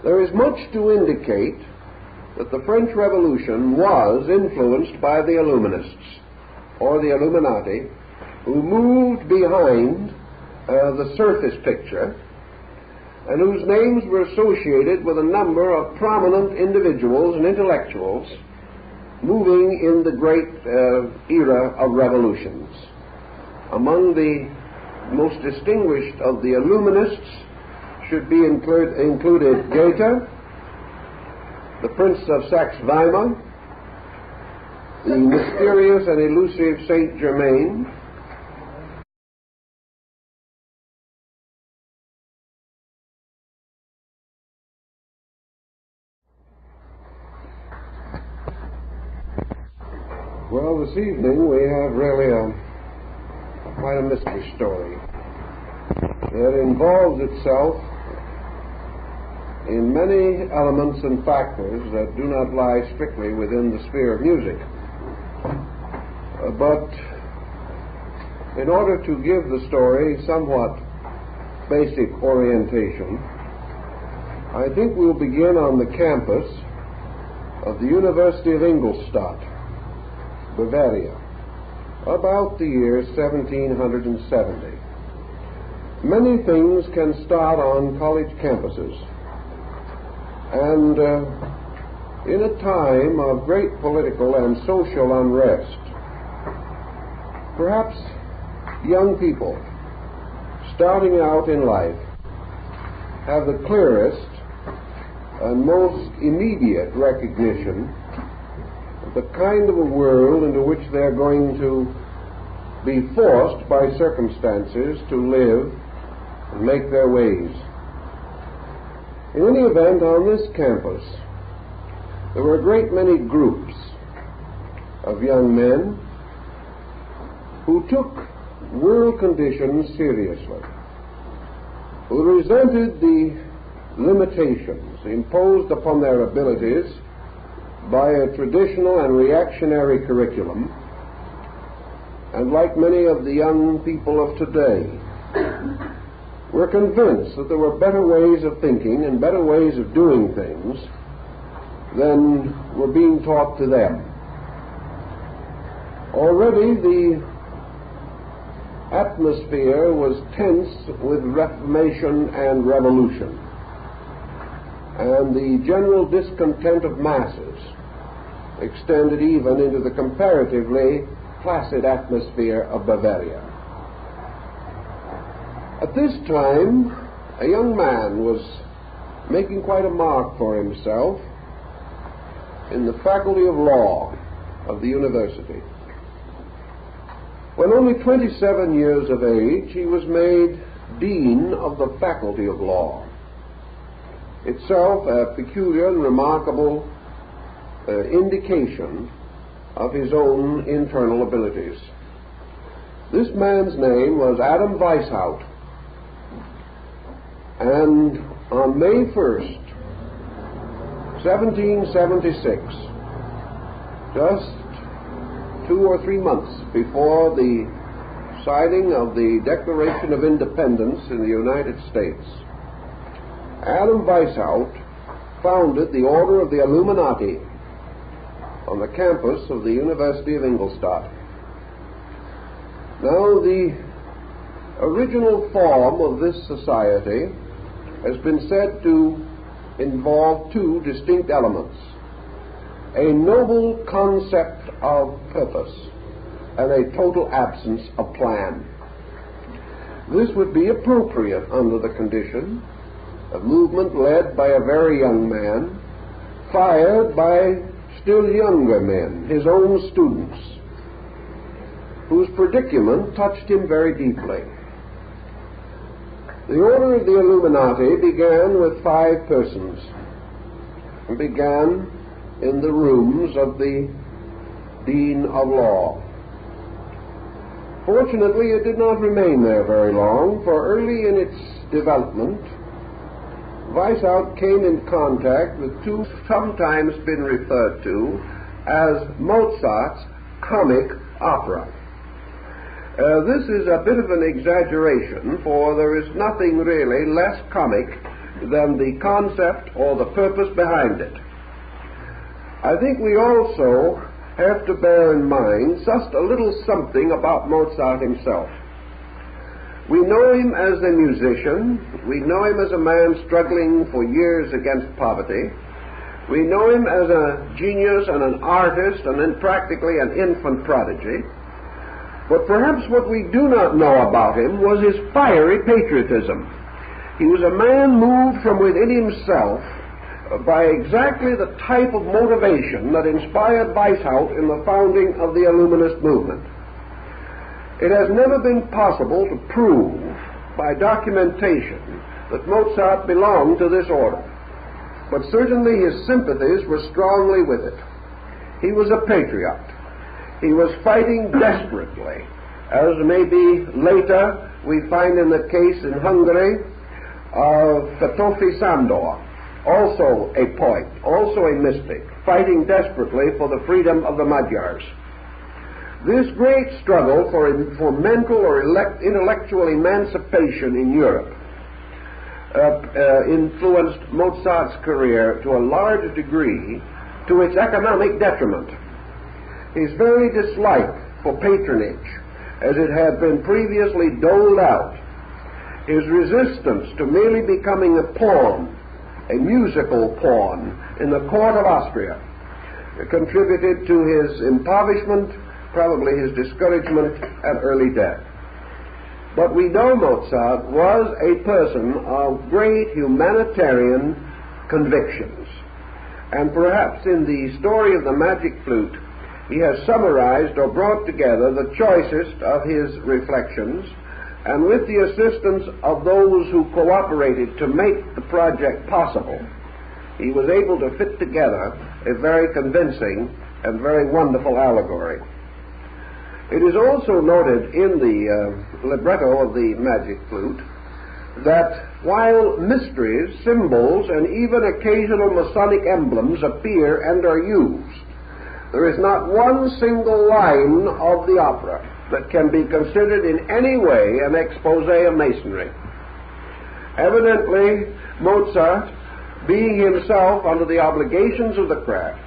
There is much to indicate that the French Revolution was influenced by the Illuminists, or the Illuminati, who moved behind the surface picture, and whose names were associated with a number of prominent individuals and intellectuals moving in the great era of revolutions. Among the most distinguished of the Illuminists should be included Goethe, the Prince of Saxe-Weimar, the mysterious and elusive Saint Germain, Well, this evening we have really quite a mystery story that involves itself in many elements and factors that do not lie strictly within the sphere of music. But in order to give the story somewhat basic orientation, I think we'll begin on the campus of the University of Ingolstadt, Bavaria, about the year 1770. Many things can start on college campuses, and in a time of great political and social unrest, perhaps young people starting out in life have the clearest and most immediate recognition of the kind of a world into which they're going to be forced by circumstances to live and make their ways. In any event, on this campus, there were a great many groups of young men who took world conditions seriously, who resented the limitations imposed upon their abilities by a traditional and reactionary curriculum, and like many of the young people of today, were convinced that there were better ways of thinking and better ways of doing things than were being taught to them. Already the atmosphere was tense with Reformation and Revolution, and the general discontent of masses extended even into the comparatively placid atmosphere of Bavaria. At this time, a young man was making quite a mark for himself in the Faculty of Law of the university. When only 27 years of age, he was made Dean of the Faculty of Law, itself a peculiar and remarkable indication of his own internal abilities. This man's name was Adam Weishaupt, and on May 1st, 1776, just 2 or 3 months before the signing of the Declaration of Independence in the United States, Adam Weishaupt founded the Order of the Illuminati on the campus of the University of Ingolstadt. Now, the original form of this society has been said to involve two distinct elements: a noble concept of purpose and a total absence of plan. This would be appropriate under the condition of movement led by a very young man, fired by still younger men, his own students, whose predicament touched him very deeply. The Order of the Illuminati began with 5 persons, and began in the rooms of the Dean of Law. Fortunately, it did not remain there very long, for early in its development, Weishaupt came in contact with two sometimes been referred to as Mozart's comic opera. This is a bit of an exaggeration, for there is nothing really less comic than the concept or the purpose behind it. I think we also have to bear in mind just a little something about Mozart himself. We know him as a musician. We know him as a man struggling for years against poverty. We know him as a genius and an artist and then practically an infant prodigy. But perhaps what we do not know about him was his fiery patriotism. He was a man moved from within himself by exactly the type of motivation that inspired Weishaupt in the founding of the Illuminist movement. It has never been possible to prove by documentation that Mozart belonged to this order, but certainly his sympathies were strongly with it. He was a patriot. He was fighting desperately, as maybe later we find in the case in Hungary of Fatofi Sándor, also a poet, also a mystic, fighting desperately for the freedom of the Magyars. This great struggle for mental or intellectual emancipation in Europe influenced Mozart's career to a large degree to its economic detriment. His very dislike for patronage, as it had been previously doled out, his resistance to merely becoming a pawn, a musical pawn, in the court of Austria, contributed to his impoverishment, probably his discouragement and early death. But we know Mozart was a person of great humanitarian convictions. And perhaps in the story of the Magic Flute, he has summarized or brought together the choicest of his reflections, and with the assistance of those who cooperated to make the project possible, he was able to fit together a very convincing and very wonderful allegory. It is also noted in the libretto of the Magic Flute that while mysteries, symbols, and even occasional Masonic emblems appear and are used, there is not one single line of the opera that can be considered in any way an expose of Masonry. Evidently, Mozart, being himself under the obligations of the craft,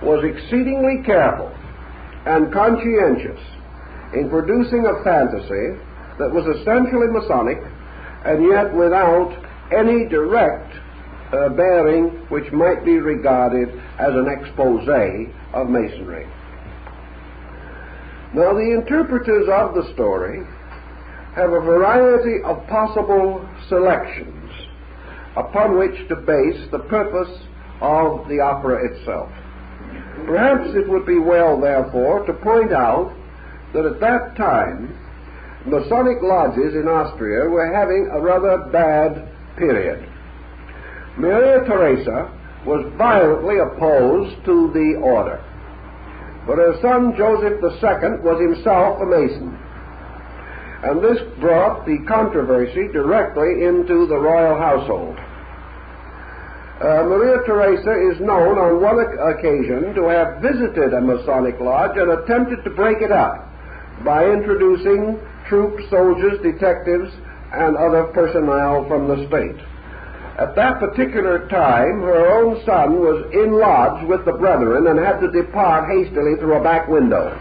was exceedingly careful and conscientious in producing a fantasy that was essentially Masonic and yet without any direct bearing which might be regarded as an expose of Masonry. Now, the interpreters of the story have a variety of possible selections upon which to base the purpose of the opera itself. Perhaps it would be well, therefore, to point out that at that time, Masonic lodges in Austria were having a rather bad period. Maria Theresa was violently opposed to the order, but her son Joseph II was himself a Mason, and this brought the controversy directly into the royal household. Maria Theresa is known on one occasion to have visited a Masonic lodge and attempted to break it up by introducing troops, soldiers, detectives, and other personnel from the state. At that particular time, her own son was in lodge with the brethren and had to depart hastily through a back window.